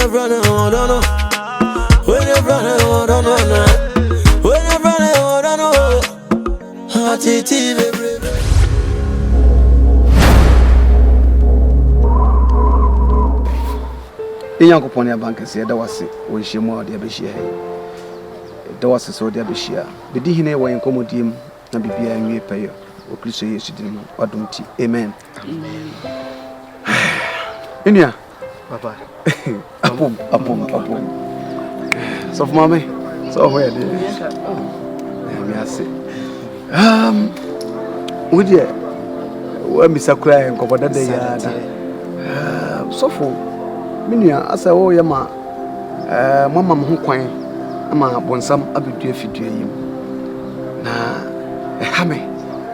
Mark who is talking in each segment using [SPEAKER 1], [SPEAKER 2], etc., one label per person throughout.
[SPEAKER 1] you're running, hold on, when you're running, hold on, when you're running, hold on,
[SPEAKER 2] Yankopon ya bank say da wase wo hyiemu de abehia da wase so de abehia bedi hine wo enkomodiem na bibia nwie payo o Kristo Yesu din mu adumti amen Inia
[SPEAKER 3] papa
[SPEAKER 2] apom so for mama so where dey me ase wo de wo misakura enkoboda de ya da so for Minia asa wo yema mama ho kwan ama bonsam abedu afidue yim na hame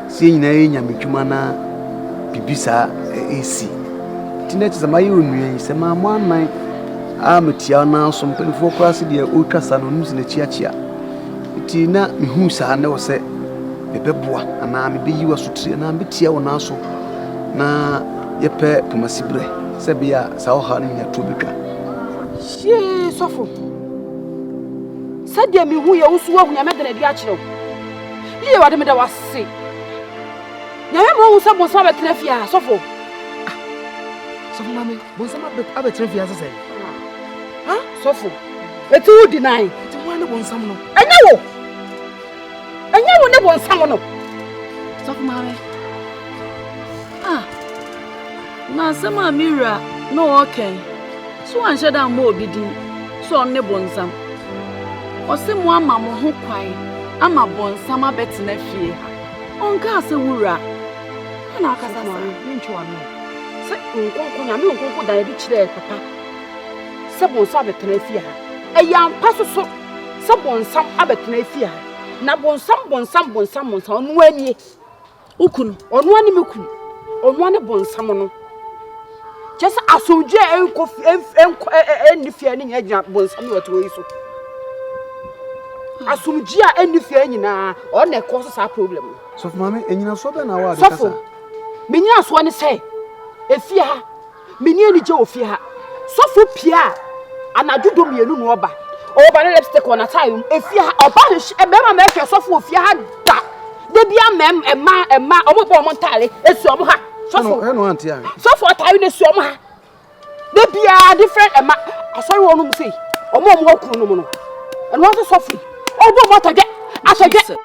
[SPEAKER 2] sie nyina enya medwuma na bibisa esi tineti za mayi onua se ma mo anan a metia na so mpanifo kwase de otwasa no nusi na chiachia ti na mehu sa na wo se bebeboa ana mebeyiwa sotire na metia wo na so na yepe pomasibre sebia sa o ha nya to betwa
[SPEAKER 4] she sofo sadia mi hu ye usu ahu nya medena di a kire ye wade me da wase nya me mo usa mo sa betra fia sofo
[SPEAKER 3] sofo mame mo sa ma betra fia sese
[SPEAKER 4] ha sofo etu deny
[SPEAKER 3] ti mo ne bo nsam no
[SPEAKER 4] enye wo ne bo nsam no
[SPEAKER 5] sofo mame na sama mira no okay so anhye da mo obidi so on ne bonsam o se mo ama mo ho kwai ama bonsam abetena fie onka se wura na akasa no ntwe wano se nkonko nya me nkonko da bi kire papa se bonsam abetena fie ha eyampa so se bonsam abetena fie ha na bonsam onu anie ukunu onu ani mekunu onu ani bonsam no just asomdwe enifia ni nya bonsam wato yi so asomdwe a enifia nyina o na cause sa problem
[SPEAKER 2] so mama enyina so be na wa de
[SPEAKER 4] kasa menyina so ne say efia ha meni ani je ofia ha sofo pia anadudo mienu no oba na lipstick on time efia ha oba e be ma me fia sofo ofia ha da de bia mem ema omo bo mo ntale esu omo ha
[SPEAKER 2] sofo no anti an
[SPEAKER 4] sofo tayo ne su omo ha de bia different ema asori wonu mu sei omo akunu no mu no eno so sofo obo mo tage atage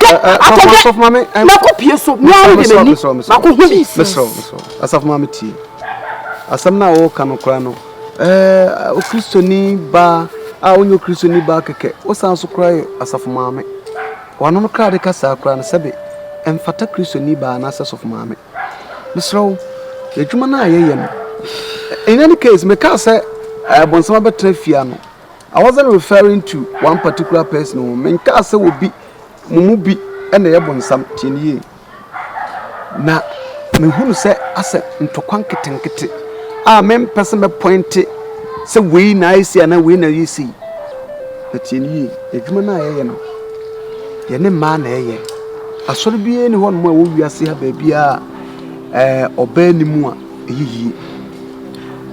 [SPEAKER 2] Asaf mama
[SPEAKER 4] nakopie so mi awu de mani nakohumi
[SPEAKER 2] mesro asaf mama ti asam na wo kanu kra no o kristoni ba a onyo kristoni ba keke o san so kra asaf mama wano no kra de kasa kra no sebe emfata kristoni ba na asaf mama mesro ejuma na ayeye no in any case me ka say bonsama betrafia no I wasn't referring to one particular person me ka say obi mumubi ene ye bonsam tieniye na me hunu se ase ntokwan ketenkete a men person be point se we na isi ana we na yisi na tieniye edwuma na ye no ye ne ma na ye asori biye ni hon mo wo wiase ha ba bia oba ni mu a eyiyi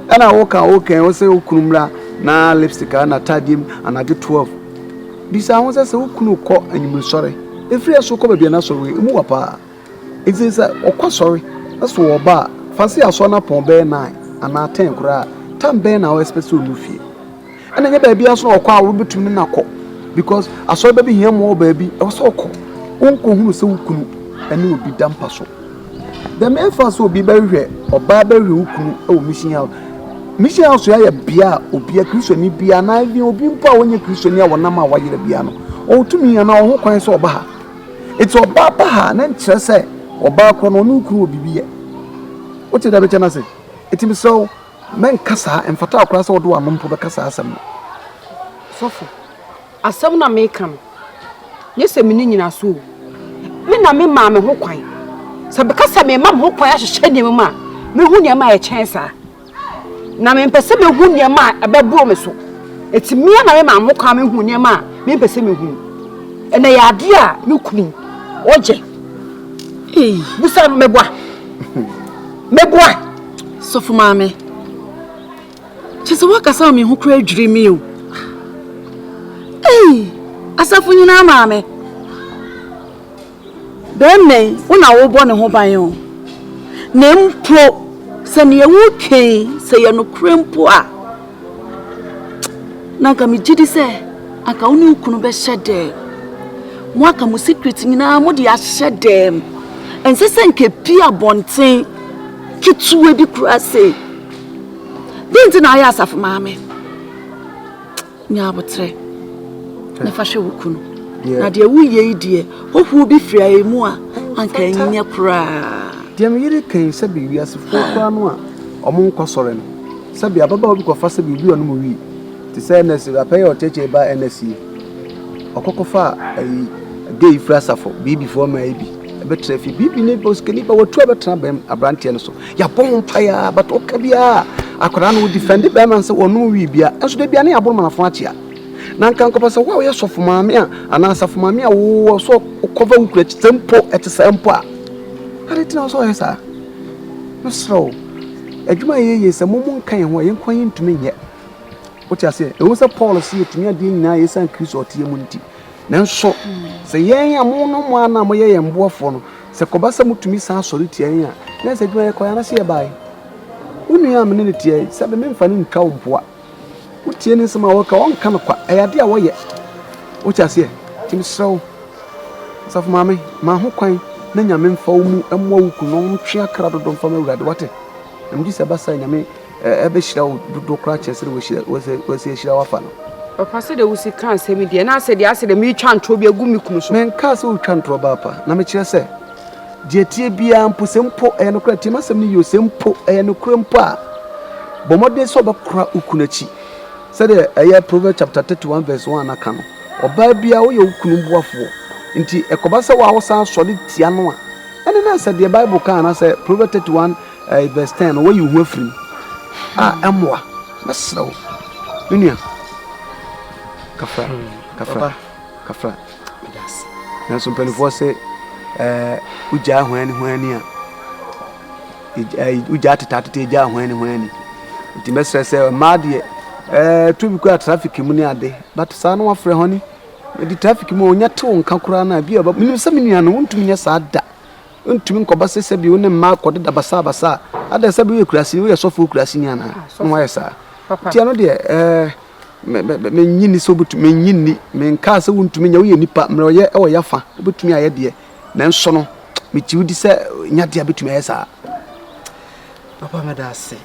[SPEAKER 2] ana wo kan wo se okunumra na lipstick na tadiem anage 12 bisa won se okunu ko anyim sori efri aso ko bia na sori emu wapa ezisa okwa sori aso wo ba fasi aso na pon be 9 ana 10 kura tam be na wo expect onu fie ana nya ba bia aso okwa wo betum na ko because aso ba bi hia mo ba bi e so okọ onko hunu se okunu ene obi dampa so the main fast obi ba hwe oba ba hwe okunu e o mission house ya bia obi a kristoni bia na bi obi mpo a wonye kristoni a wonam a wayere bia no o tumi ya na ho kwan so oba ha it's oba ba ha na nkyere se oba kro no no kru obi bia o te da be chana se etimi so men kasa emfata akra se wodo anom po be kasa asem
[SPEAKER 4] sofo asem na me kan ye se mini nyina so me na me ma me ho kwan se be kasa me ma ho kwan a hye ne ma me hu ne ma ye chen sa na me mpese me hu ne ma abeburo me so etimi na me ma ho kwan me hu ne ma me mpese me hu ene ya ade a me kunu Oje. Busa meboa. Meboa.
[SPEAKER 5] Sofu mame. Chese wakasa me hu kura adwiri mi o. Asafu nyina mame. Bemme, una wo bo ne ho ban o. Na mpo se ne wo twen se ye no krempo a. Na ka mi gidi se aka woni ukunu be hyede. Mo aka mo secret nyina mo de a hyede. Ense se nke pia bonten kituwe bi kura se. Dinti na ya asafu mame. Nya abotre. Na fa hwe ukunu. Na de wuye idie, hohu bi fria emu a anka nya kura.
[SPEAKER 2] De me yire kan se bi wiase fo kura no a omo nkosore no. Se bi ababa obi kofa se bi bi ono mo wi. Ti se na se apaye oteche ba NSC. Okokofa ai gay frasafo bibi fo ma bi. Ebe trefi bibi ne boskeni ba wotu abetena bem abrante no so. Ya bon paya but okabia akora no defend be man se ono wi bia. Enso de bia ne abon manafo achia. Na nka nkopa se wa wo yesofo maame a ana asafo maame a wo so cover ukura tempo etesempo a ade tina so yesa no so adwuma ye se momu nkan ho ye nkwan ye ntumi nye wo ti ase e wo se Paul se yetumi ade nyina ye san Kristo otie mu nti nanso se yen amo no mo ana mo ye yemboafo no se koba se mutumi san sori tie yen a na se adwuma ye kwa na se ye bai unu ya mene ne tie se be memfa ne nka ompoa utie ni sema waka wonka no kwa ayade a woye wotiase timsrew saf mame ma ho kwan na nyame mfa wo mu emwa wuku no ntwe akra dodo mfa ma wurade wate emdi se basa nyame ebe hira wo dodo kra chesere wo se hira wafa no
[SPEAKER 4] papa se de wusi kan se mi de na se de ase de mi twa ntro bi agu mi kunu so
[SPEAKER 2] men ka se wo twa ntro ba pa na me kire se de tie bia mpo sempo no kra tie masem ni yo sempo no kra mpo a bomode so ba kra ukunachi said a Proverbs chapter 31 verse 1 aka no oba bia wo ye ukunu boafo nti ekobasa wa wo san solid tia no a ene na said the Bible kan na say Proverbs 31 verse 10 wo you hu afiri emwa mesrawo dunia kafra
[SPEAKER 3] Yes.
[SPEAKER 2] na so penifo say uja hwani a uja tata eja hwani nti mesra say ma de to bi kwa traffic mu ni ade but sa no afre honi di traffic mu onya to nka kura na bi minim se menua no ntumi nya sa da ntumi nkoba se bi woni ma kode da basa ada se bi we kurasi we sofo kurasi ni ana no wa yesa ti ano de me nyini so butu me nyini me nka se wontumi nya we nipa mre oye e wo yafa obetumi aye de na nso no me ti wudi se nya de abetumi yesa
[SPEAKER 3] Papa medase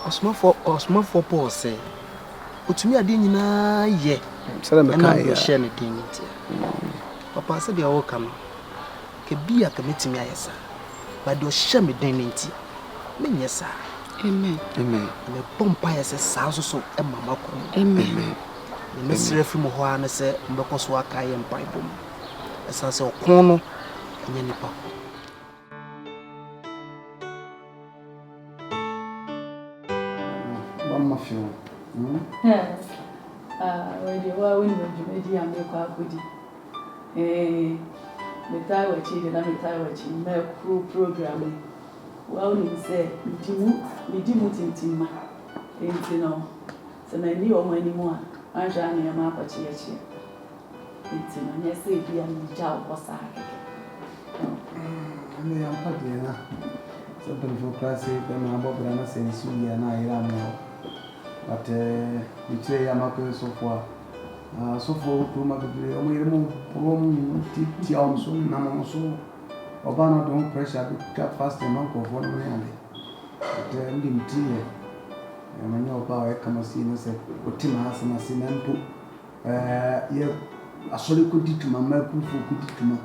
[SPEAKER 3] Osmofo Paul say utumi ade nyina ye
[SPEAKER 2] sala me kai ya
[SPEAKER 3] share ne din nti papa se de wo kam ke bia ka metimi ayesa ba de o share me din nti menye sa
[SPEAKER 5] Amen.
[SPEAKER 3] Me pompa yesa sa so e mama ko
[SPEAKER 5] Amen.
[SPEAKER 3] Me mesre fi mo ho ana se mbekọ so aka ye mpa ibom esa se okon no enye nipa
[SPEAKER 2] mafio
[SPEAKER 5] we dey wa when we jumedi am kwa akodi. Me tai wa chi de na me tai wa chi me program. Wa oni say me di mu tintima. Enti no. Se na ni o mo ani mu a, anja na ma akwachi ya chi. Enti no nya say bia me ja o bosa akeke.
[SPEAKER 2] me am pa de na so penifo klase pe ma bobra na se nsu ya na ira mo but we ya makwe so for kuma bibiri omo yire mo prom ti am so na mo so oba na don pressure bi ka fast man ko fo no yande but ndi mti ye manya oba e kama si no se otima asema si na mpo ye asori ko dituma ma ku fo ku dituma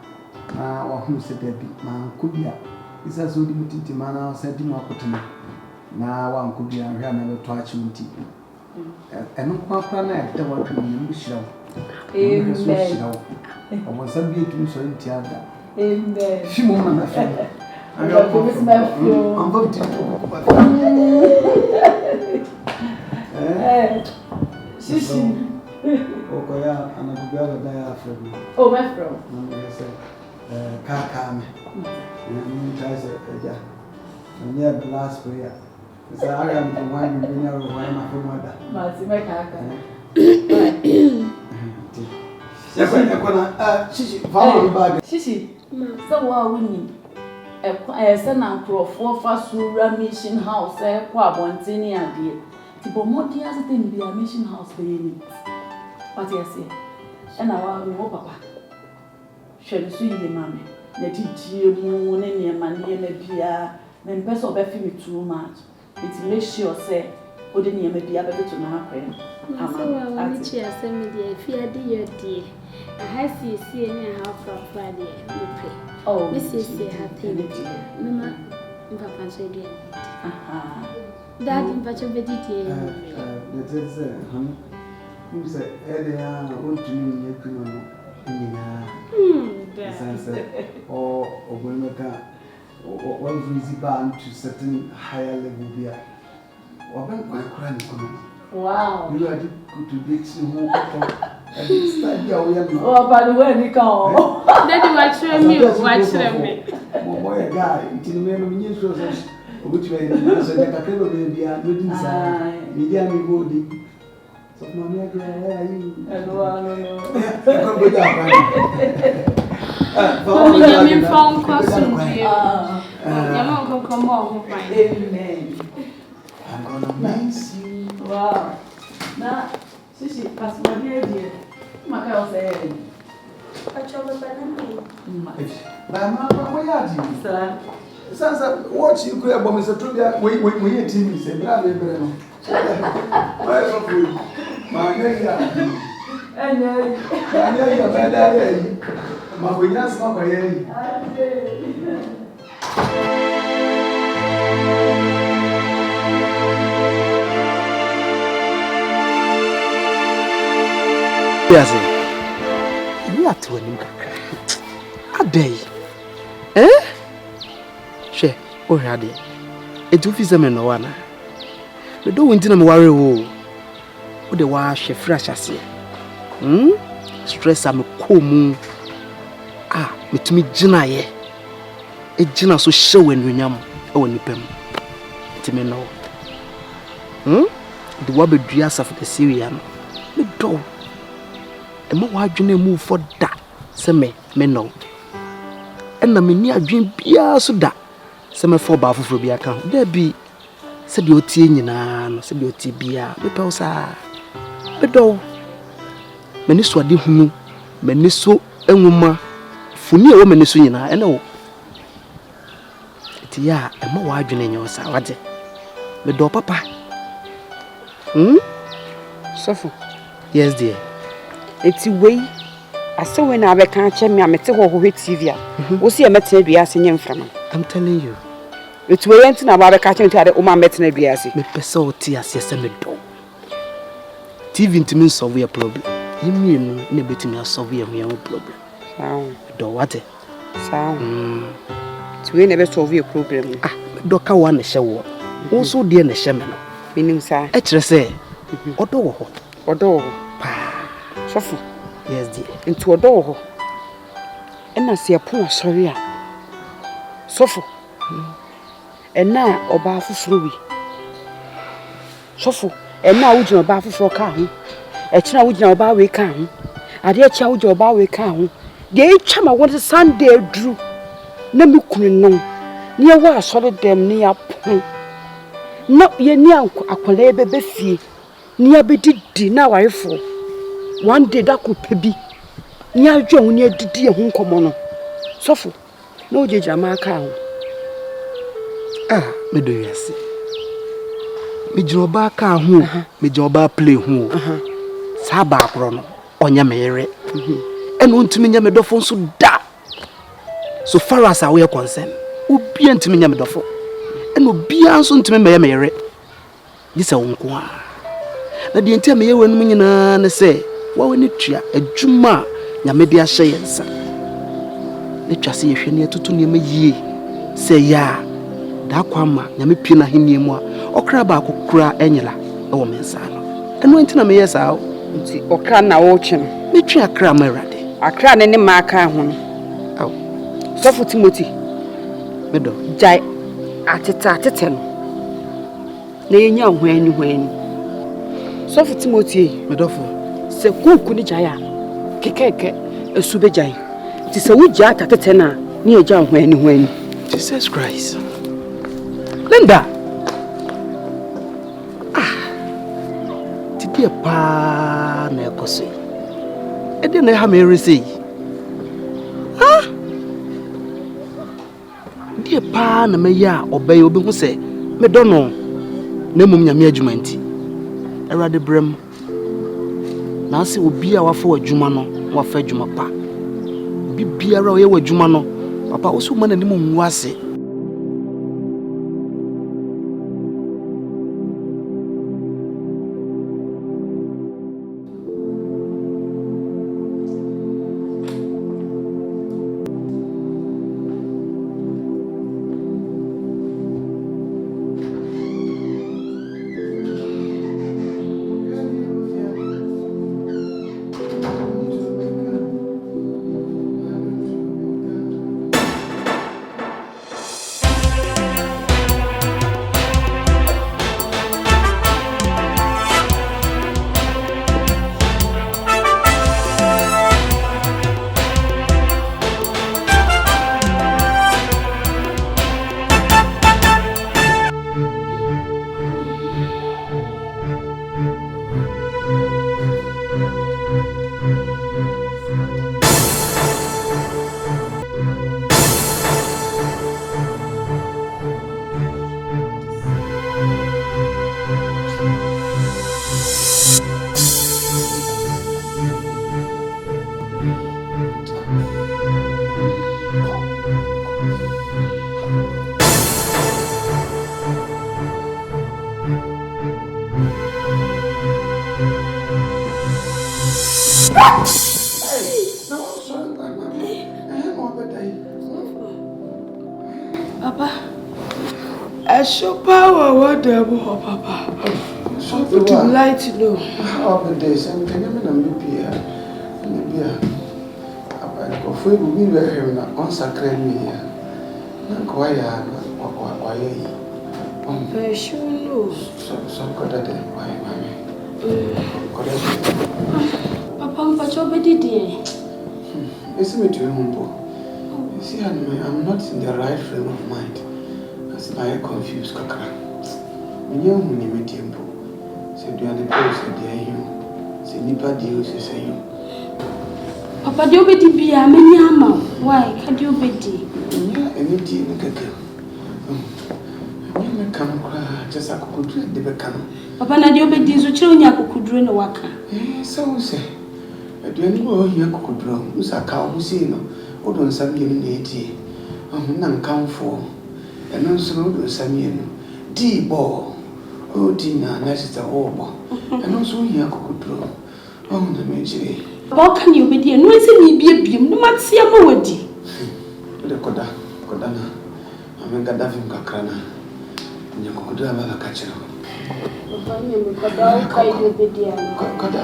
[SPEAKER 2] na wa hu se dabi ma ko bia isa so di mti ma na sa di mo akotena na wa nko bia hwa na be to achi mti eno kwa na e wa tu ni mbishira amen omo sabi etu so nti ada amen fimo na fi ayo ko mi ma fi o amba ti ko ba shishi oko ya anakubia da ya afro
[SPEAKER 5] oh my friend
[SPEAKER 2] na me say Kakame. And guys, yeah, the last prayer. So I am the one who never won my mother.
[SPEAKER 5] Shishi, so what we a son and crow for fast mission house, qua one tiny idea. Tipo Monty has a thing be a mission house for you. What you say? And I will papa. Shall see you, mammy. Let it moon in your money and a dear, then best of me too much. It makes sure say, wouldn't you maybe a better to my friend? I'm so I send me the fear, dear. I see any how from Friday. Oh, Mrs. Happy, Mamma, Papa said, Daddy, but a vegetarian.
[SPEAKER 2] That is, honey. You said, Eddie, won't you mean or when we can one easy band to certain higher level beer. Or when my crying.
[SPEAKER 5] Wow,
[SPEAKER 2] you are good to Dixie who and study away.
[SPEAKER 5] Oh, by the way, you come.
[SPEAKER 6] Daddy, watch me.
[SPEAKER 2] Boy, a guy, until the man of news was which way the cable baby are good inside. Medium body. So, Mammy, I
[SPEAKER 6] phone costume. Come on,
[SPEAKER 5] Amen.
[SPEAKER 2] I'm gonna miss you.
[SPEAKER 5] Wow. Now, she passed my dear. My girl said,
[SPEAKER 6] I told her
[SPEAKER 2] where are you?
[SPEAKER 5] Sir,
[SPEAKER 2] Sansa, watch you grab on Mr. Trubia. We hear TV say, Bravo, Breno. My name,
[SPEAKER 3] Yes, we are to a day. She, oh, had it. It took his men no one. But don't win them worry. What the wash a fresh as here. Stress am cool moon. Ah, with me, Jina ye. A Jina so show when we yam or nipem. Timmy no. The wabby drias of the Syrian. The door. And my wife move for that. Say me no. And I mean, near dream beer so that. Some 4 baffles will be account. There be said your tea in an, said your tea beer, the pausa. But though, Meniswa di hunu, Meniso, and woman, Funia woman is in I know. Tia, and my wife in your salad. The door, papa. Suffer. Yes, dear.
[SPEAKER 4] It's way. I saw when I can't check me, I met a whole TV. We'll see a metal be asking him from.
[SPEAKER 3] I'm telling you.
[SPEAKER 4] It's way into about catching to the Oma metal be asking.
[SPEAKER 3] Me peso tears, yes, and do. TV to me solve your problem. You mean, never to me solve your problem.
[SPEAKER 4] Sound.
[SPEAKER 3] Do what?
[SPEAKER 4] Sound. It's we never solve your problem.
[SPEAKER 3] Ah, Doka one a shower. Also, dear, a shaman.
[SPEAKER 4] Meaning, sir,
[SPEAKER 3] say, Odo.
[SPEAKER 4] Pa. Suffer.
[SPEAKER 3] Yes, dear.
[SPEAKER 4] Into a door. And I see a poor sorry. Suffer. And now, or bath through. Suffer. And now, would you bath for a car? A child would know about we can. I dear child your bow we can. The chum I want a Sunday drew. No, couldn't know. Near where I saw them near. Not ye near a colebe beefy. Near bedid now I fall. One day that could be near John near the dear home common. Suffer. No, Jamaica. Ah, me do you see? Me joba ka hu, me joba play hu. Saba krono, onya mere. And untimi nya me dofo so da. So far as we are concerned, obi antimi nya me dofo. And obi anso ntimi me mere. This a wonko a. Na de ntia me ye wanu nyina ne se, wa wani tua adwuma nya me de a hye yensa. Ne twa se ye hwe ne atutu ne me yie. Se ya da kwama nya me pie na henie mu a okra ba akokura enyela e wo mensa no. Eno ntina me yesa o. Nti okra na wo twe no. Me twa akra ma rade. Akra ne ma aka ho no. Aw. Sofo Timothy. Medo. Jai atete no. Na yenya hwani. Sofo Timothy, medofo. Se kuku ni jai a kekeke esube jai. Ti se wuja atete na ni eja hwani.
[SPEAKER 3] Jesus Christ.
[SPEAKER 4] Linda.
[SPEAKER 3] Tidia pa na ekoso. Ede na ha me resi. Die pa na me ya obey obi hu se me do no na mum nyame adwuma nti. Erade brem. Na se obi a wafa adwuma no, wafa adwuma pa. Obi biara o ye adwuma no, papa wo so ma na nim nwu ase.
[SPEAKER 5] Papa, I show power what the Papa. Put the light low.
[SPEAKER 2] How the days and can you be here? I feel we will have an unsacred me here. Not quite
[SPEAKER 5] I sure know.
[SPEAKER 2] So good at it, why, mammy?
[SPEAKER 6] Papa, but you're better, dear.
[SPEAKER 2] It's me to humble. You see, I'm not in the right frame of mind. As I confused Kakra. When you meet him, said you are the person, dear you. Say, Nipa deals, say you.
[SPEAKER 6] Papa, you're better, be a many. Why can't you be?
[SPEAKER 2] Yeah, any tea, look at you. Come, just a could drink the become.
[SPEAKER 6] Papa, now you're better, so children could drink a waka.
[SPEAKER 2] Eh, so say. I don't know you could draw. Who's a cow who say no. What on some unity? None come for. And also do some D ball. Oh, Dina, that's the over. And also here could draw. Oh, the major.
[SPEAKER 6] How can you be dear? No, see me be a beam, no matter see a moody.
[SPEAKER 2] The Kodana. I'm a Gadafim Kakrana. And you could have a catcher.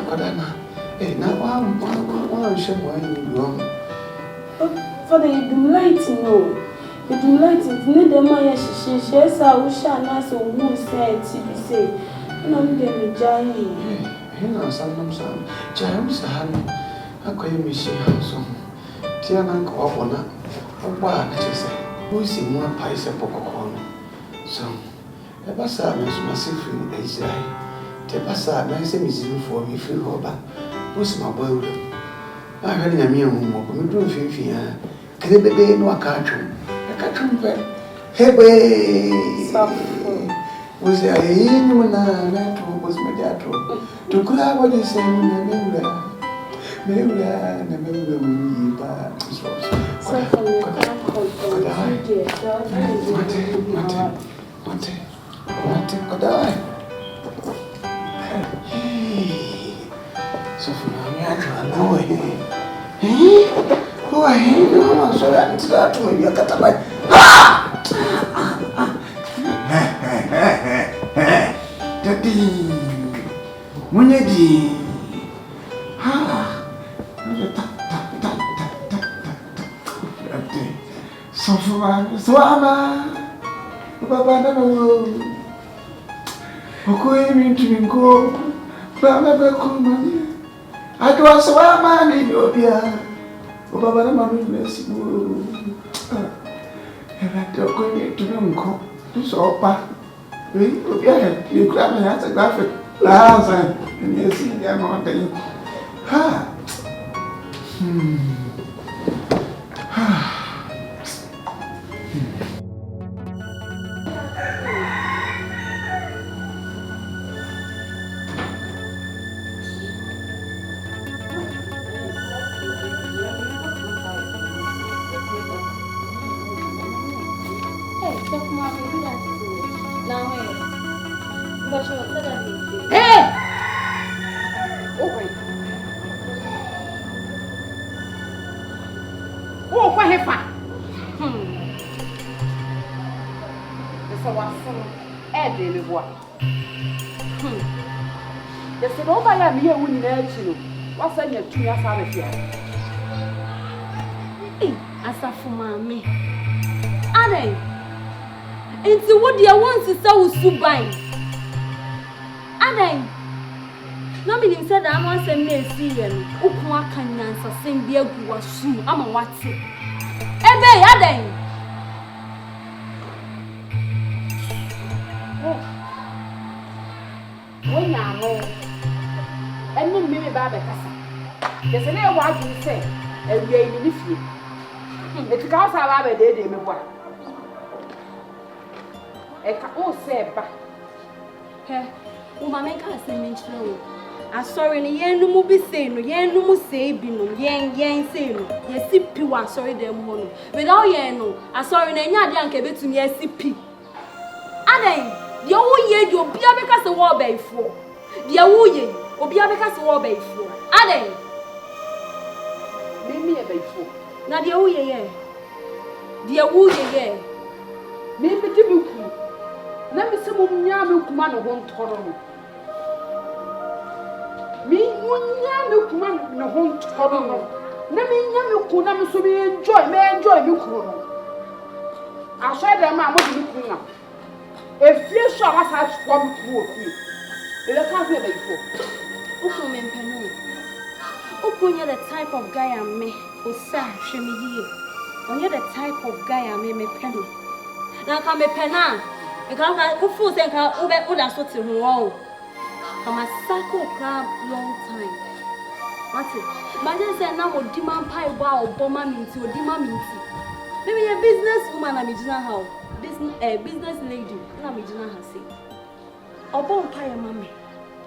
[SPEAKER 2] Kodana. Eh, now I'm sure why you wrong.
[SPEAKER 6] Father, you do lighting, no. You do lighting, need the Maya, she shares our shall not so who said to say, and I'm getting giant.
[SPEAKER 2] You know, some James, I call you Michelle Hanson. Tiana Coffona, what I say, who is in one piece of Pococorn. So, the Bassa is massively Israel. The Bassa, my same is in for me, free Hoba. Who's my boy? I heard in a mere moment, we do 50 years. Can it be no cartoon? A cartoon, hey, was there anyone that was my dad? To grab what is saying, maybe so for now, who are you? So that to me, you got a bite. Daddy, Munedi. Swama, Papa, no, Okoye to go, Baba, come. I do a swama in your beer. Baba, Mamma, bless you. And I don't go to go. This all back. You grab me as a graphic. Last and you see them on the. Ha!
[SPEAKER 4] Hey! Okay. Oh, what have I? This is what's Eddie. They said, oh, I am here when you what's in your 2 years out of here?
[SPEAKER 6] Asafu mami. Ade. Enti wo dia won sisa wo suban. Ade. Na me nim say da no asem na esi ye no. Ukun aka nyansa sem bi agu wa su ama wate. Ebe ya den.
[SPEAKER 4] Wo nya no. Enu mi ba be kasa. They say na wa adu say ewie ni fie. Eti ka sa ba be de me boa. Eka o se ba.
[SPEAKER 6] He, o mama ka se menchire o. Asori ni yen no mu bi sei no, yen no mu sei bi no, yen sei no. Ye si pi wa asori dem ho no. Without yen no, asori na nya de anka betumi ye si pi. Adan, de wo ye de obi abeka se wo ba ifo. De wo ye, obi abeka se wo ba ifo. Adan.
[SPEAKER 4] Mimi e ba ifo.
[SPEAKER 6] Na de wo ye. De wo ye.
[SPEAKER 4] Mimi ti bi ku. Na mi se mum nya me kuma no ho ntoro no. Mi nya me kuma no ho ntoro no. Na mi nya me ku na me so me enjoy me ku no. Asha dem ma mo bi ku na. Efie so aba sa chwa me ku ofie. Ele ka fe ba ifo.
[SPEAKER 6] Uko me mpenu. Uko nya the type of guy am me. O sa hwe me yie. Onye the type of guy am me penu. Na ka me pena. Nka ku fu se nka ube uda so ti ho o. Kama sako crab long time. What it? But then say na odi man pai ba oboma minti odi ma minti. Maybe a business woman na me jina how. Business lady na me jina ha say. Obon pai mama.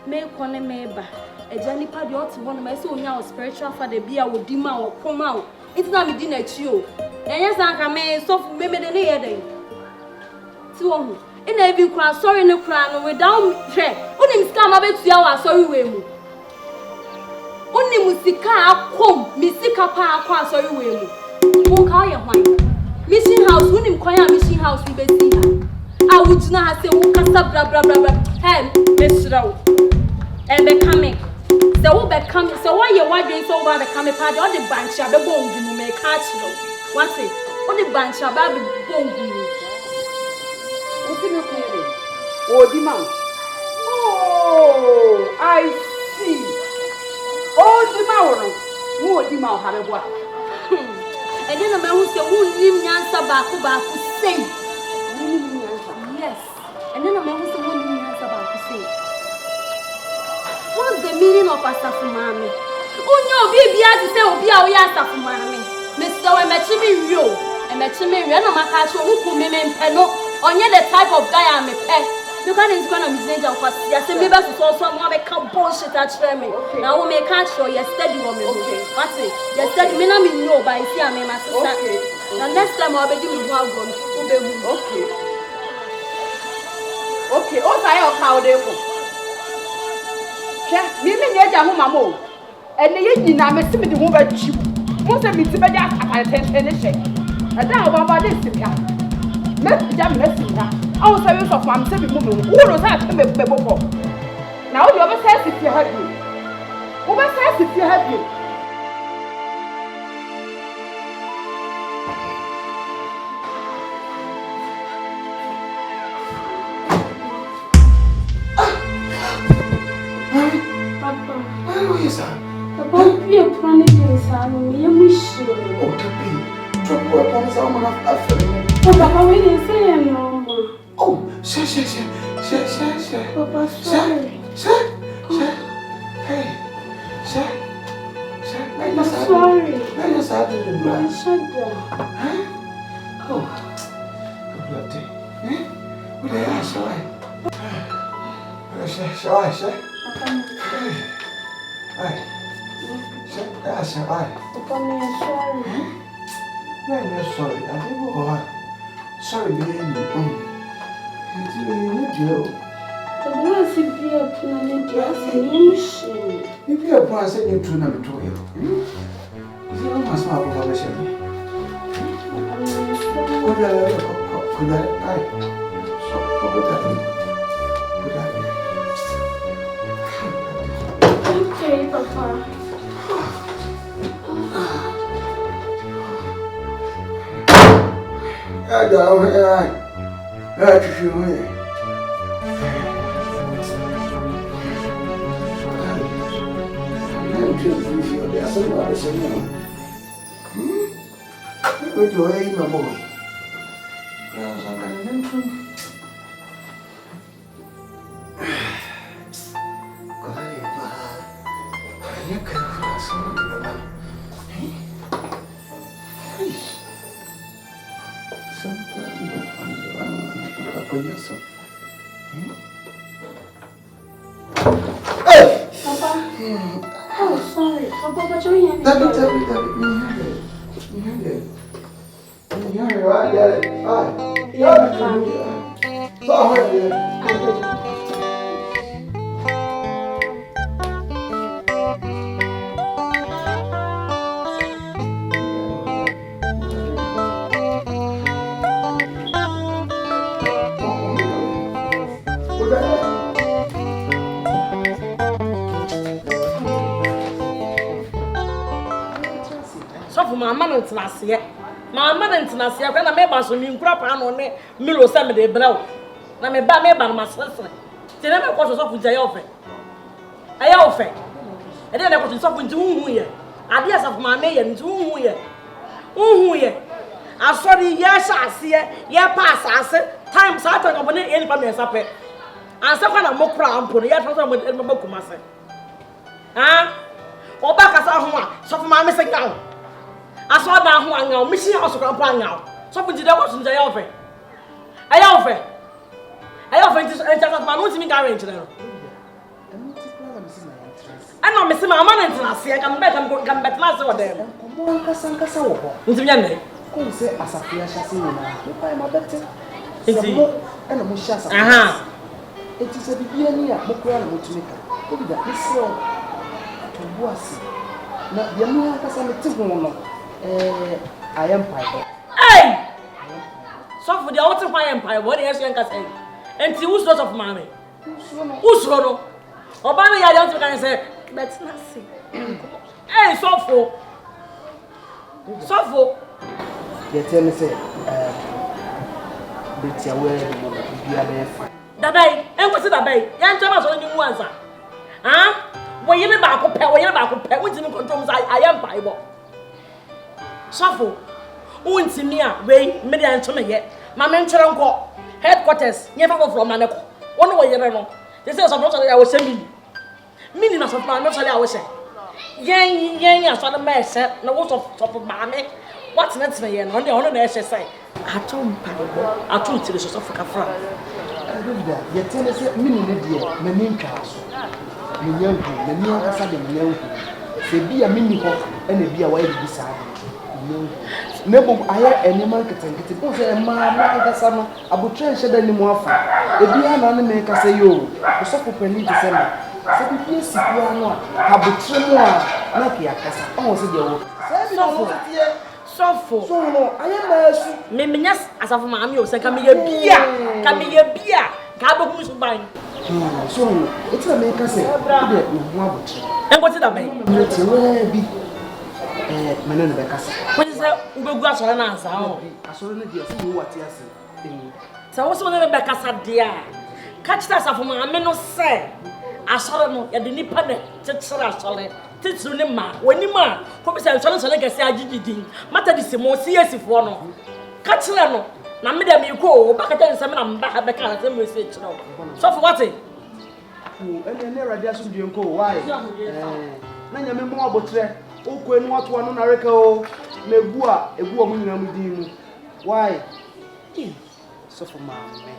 [SPEAKER 6] Me kone me ba. Eja nipa de ot ho no me say onya o spiritual father bia odi ma o koma o. It na me di na chi o. Enye san ka me so me de ne ye den. Ti wo hu. Ina even kura sorry no kura no without hwe unim sika ma betua wa sorry we mu unim sika akom mi sika pa akwa sorry we mu won ka ye hwan mission house unim kwan ya mission house we be see ha a wujina ha se wo kasa bra hey mesrawo e be come se wo be come se wo ye wadwen so wo be come pa de o de branch abebo ngu me ka chiro what say o de branch abebo ngu
[SPEAKER 4] Oh, I see. Oh, the mountain. Who the mountain have a what?
[SPEAKER 6] And then a man who said, who nim yansa baku say. Yes. And then a man who said, who nim yansa baku say. What's the meaning of asafumami? Oh, no, baby, I say, oh, be our yasafumami. Mr. Machimi, you, and Machimi, and a macacho who come in peno. Onye the type of guy I'm a pet. You can't even gonna be danger because yes, the members is also more make bullshit at me. Now we make can't show you steady woman. Okay. What's it? You steady me not me know by see I my sister. Okay. Now next time I'll be doing one gun.
[SPEAKER 4] Okay. Okay. Oh, I have how they go. Check. Me neja ho mamo. And the nyina me see me the one by cheap. Most of me to be just attention check. And now about this thing. Let's jam messing now. I was a use of my saving woman. Who knows how to make a book? Now you ever says if you have you. Who says if you have you?
[SPEAKER 2] someone after me.
[SPEAKER 6] Oh, Papa, we didn't say no more.
[SPEAKER 2] Oh, share.
[SPEAKER 6] Papa, sorry.
[SPEAKER 2] Share. Hey, share.
[SPEAKER 6] I'm sorry.
[SPEAKER 2] I just had to do that.
[SPEAKER 6] Shut down.
[SPEAKER 2] Oh, bloody. What the hell, shall Hey. That's all right.
[SPEAKER 6] Papa, I'm sorry.
[SPEAKER 2] No, sorry. I didn't go on. Sorry, baby. It's really Joe.
[SPEAKER 6] But once you be a planet, yes, and you shame.
[SPEAKER 2] If you are passing you to number 2, you must not have a machine. Could I?
[SPEAKER 6] Okay, Papa.
[SPEAKER 2] I don't know.
[SPEAKER 6] Oh, sorry. Papa, but you're
[SPEAKER 4] my mother to last year. My mother to last year, when I made my son in crop on me, Milo Saturday below. I may buy me by my sister. They never got us off with the offer. I offer. And then I got yourself into whom we are. Ideas of my mayor into whom we are. Whom we are. I saw the yes, I see it. Yeah, pass, I said, time Saturday of any family supper. And so when I'm more crown, put the other with a book, myself. Ah, or back as I want, so for my missing down. I saw that one now, missing also come now. So put the was in the offer. I offer to enter that man wants me garage. I know Miss Mamma and I see I come back and come back last of them.
[SPEAKER 3] Come say as a fear chassis now. If I am a better. And a mushas.
[SPEAKER 4] Aha.
[SPEAKER 3] It is a beginning of Mokran to make up. Look at that. This to Boissy. Now, the Americans are the Tibuno. I am Piper.
[SPEAKER 4] Hey! So for the autumn empire, what is your say? And who's not of mommy? Who's Rono? Obama, I don't think I say, that's nothing. Hey, Sofo.
[SPEAKER 3] You tell me, say, it's your way to be a bear.
[SPEAKER 4] That day, and what's it a bay? Young Thomas on you once. Huh? When you're back up, which in controls I am Bible. Sofo. Won't see me, Ray, Median to me yet. My mentor uncle, headquarters, never go from Manako. One way, you know. This is not I was saying. Meaning of my not I was saying. Yang, I saw the mess, no what of top of mammy. What's next me and on the honor say? I told to the South Africa front.
[SPEAKER 3] You tell us, meaning, my name Charles. My young, the new Academy, say be a mini hawk and a be a white beside. Never, I have any marketing. It's both a man, summer. I would try and shed any more fun. If you are an make us say, you, the sofa penny to send. So, please, you are not. Have the tremor, not your casa. Oh, said you.
[SPEAKER 4] So,
[SPEAKER 3] I am
[SPEAKER 4] Mimias as of mammy, or say, come here, beer, Cabo who's buying.
[SPEAKER 3] So, it's a make us say, and
[SPEAKER 4] what's it about?
[SPEAKER 3] It's a way be. My name is
[SPEAKER 4] what is that? Ubergrass or an answer? I saw the dear, see what you say. So, what's one of the Becassa dear? Catch that from a man, no say. I saw them at the Nippon, Tetsa solid. titru ne ma wani ma ko bisa nso nso ga se agigidi mata di semo CSFo no ka kire no na me da me ko ba ka tan nsem na mba ha be ka se me se kire so for what
[SPEAKER 3] ene radio aso bi nko why na nyame mo abotre okwe no ato ano na reka o na egu o mo nyina mu din mu why so for my man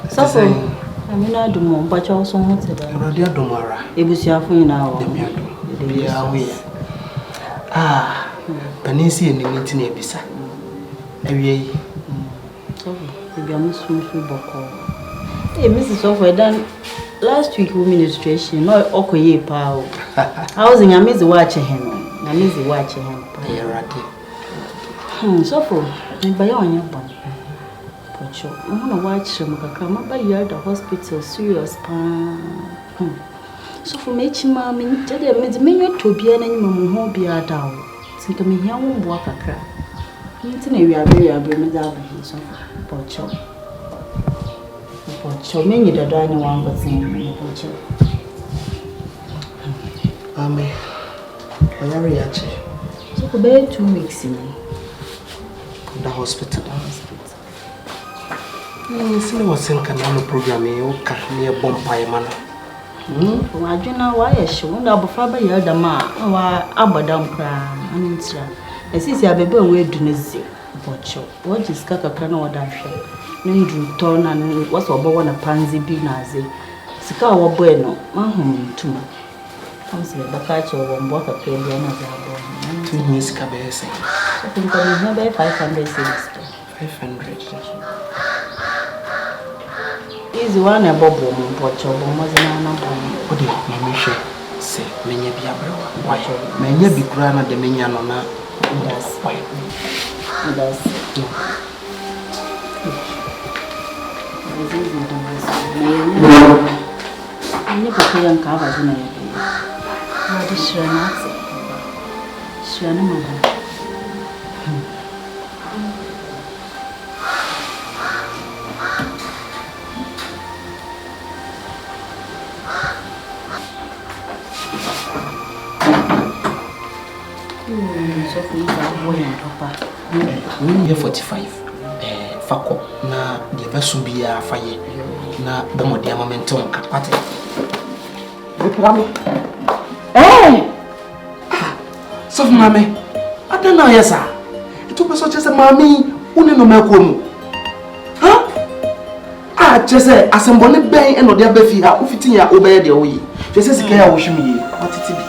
[SPEAKER 7] Safo, amina adumo mpacha oso hote da.
[SPEAKER 3] Erodi adomara.
[SPEAKER 7] Ebusiafo nyina wo.
[SPEAKER 3] Demi adom. Ya we. Panisi enimi nti na ebisa. Awie yi.
[SPEAKER 7] Safo, ebiamusu boko. Mrs. Safo dan last week administration no okoye pa o. Housing amizi wache hen. Amizi wache hen pa.
[SPEAKER 3] Erodi.
[SPEAKER 7] Safo, mbaya onya bon. Pocho, I'm gonna watch him. Maba you at the hospital serious pa. So for me chima me tell me me to be na nyima ho bia da o. Tinka me hia wo mboa kakra. Nti na wi abe me da ba hi so pocho. Pocho me nyi dada anyi wan gotin pocho.
[SPEAKER 3] Ame. Oyere ya che.
[SPEAKER 7] So for be 2 weeks in
[SPEAKER 3] the hospital. Sine wasen kanalo programme o ka ne bompa e mana.
[SPEAKER 7] Wa dwena wa ye hye na abofra ba ye dama wa abadam kra anintira. Esisi abebe we dunazi bocho. Wo jiska kakra na woda hwe. Ne ndu to na ne wasa obo na panzi bi na aze. Sika wo boy no mahum tuma. Kamse baka cho wo mbo kakra bi na za bo.
[SPEAKER 3] Tu ni sika be ese.
[SPEAKER 7] So think ka be 500 cedis.
[SPEAKER 3] 500.
[SPEAKER 7] Easy one a bobo mpocho bomazina na bomo.
[SPEAKER 3] Odi na mehwe se menye bia brewa. Why? Menye bi kura na de menya no na
[SPEAKER 7] das.
[SPEAKER 3] Why?
[SPEAKER 7] Das. Ni papa yan ka ba zina ya. Na di shirana tse. Shirana mama.
[SPEAKER 3] We 45 fako na de besu bia faye na bemode amamenton ka pate sof mame adana yesa itu beso chese mami uni no makomu chese asembone ben eno de abafi ha ufiti ya obeye de oyi chese sika ya wohwimi atiti bi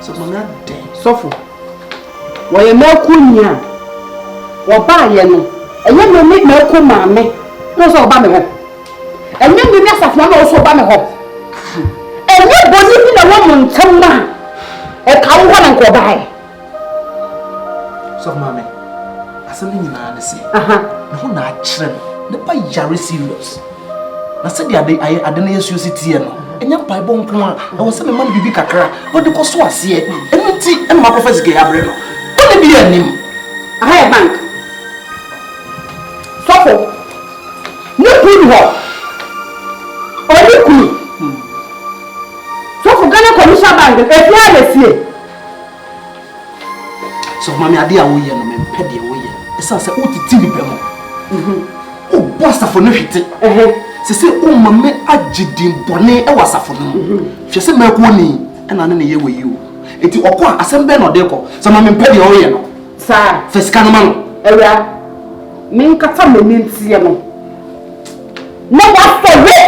[SPEAKER 3] sof mame ade
[SPEAKER 4] sofu waye makunya Oba ye no. Enye me me ko maame. No so oba me ho. Enye me me asafo na so oba me ho. Enye boni bi na wo montam ma. E ka wo na nko oba he.
[SPEAKER 3] So maame. Asem ni na na se. Na ho na akire no. Ne pa yare serious. Na se de ade na yesu sitie no. Enya pai bo nko a. E wo se me man bibi kakra. Wo de koso ase e. Enu ti e ma ko fa sike abre no. Wo ne bi anim.
[SPEAKER 4] Aha bank. Sofo. No put ho. Obi ku. Sofo Ghana Commercial Bank e fi abesie.
[SPEAKER 3] So mama ade a wo ye no me pede wo ye. Esa se wo titi bi bemo. O bossa fo no hwete. Se se o mama agidin bone e wasafo no. Hwe se ma ko ni e na ne ye we o. Enti okọ asem be no de ko. So mama me pede wo ye no.
[SPEAKER 4] Sa.
[SPEAKER 3] Fesika no ma no.
[SPEAKER 4] Ewia. Min kata me ntie no. Na wa sorry.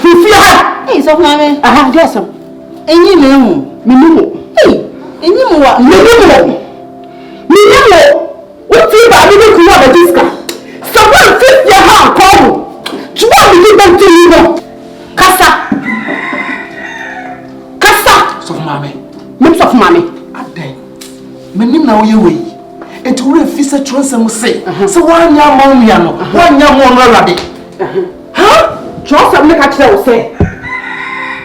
[SPEAKER 4] Fifi ha.
[SPEAKER 7] Hey, so mama.
[SPEAKER 4] Aha, just.
[SPEAKER 7] Enyi me hu.
[SPEAKER 4] Minimu.
[SPEAKER 7] Hey, enyi mu wa.
[SPEAKER 4] Minimu. What you ba bi ku wa ba diska. So what fit your hand come. Chwa bi di ban ti no. Kasa.
[SPEAKER 3] So mama.
[SPEAKER 4] Lips of mommy.
[SPEAKER 3] Aden. Menim na wo ye we. Enti wo refi se tronsem se. Se wanya mawia no. Wanya mo no awade.
[SPEAKER 4] Ha? Tronsem ne ka kire wo se.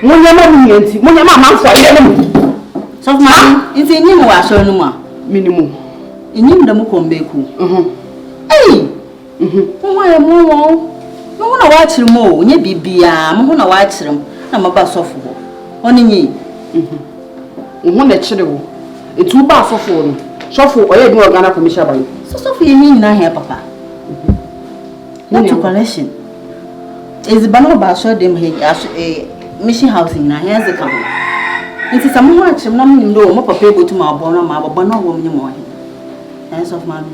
[SPEAKER 4] Munya ma mi enti. Munya ma manfo ye ne mu.
[SPEAKER 7] So mama, nti enyi mu wa so no mu a.
[SPEAKER 4] Minimum.
[SPEAKER 7] Enyi mu da mu kombeku. Hey. Mo ya mo wo. No na wa kire mo, nya bibia, mo na wa kire mo. Na maba sofo ho. Oni nyi.
[SPEAKER 4] Wo na kire wo. Etu ba sofo no. Sofo oye bi Ghana Commercial Bank.
[SPEAKER 7] So ye nyi na here papa. Not to collection. Is bano ba so dem he mission house na here ze ka. Nti samu ho achim na mnim do mo papa ebotu ma abo na ma abo na wo mnyem ho he. Hands of mommy.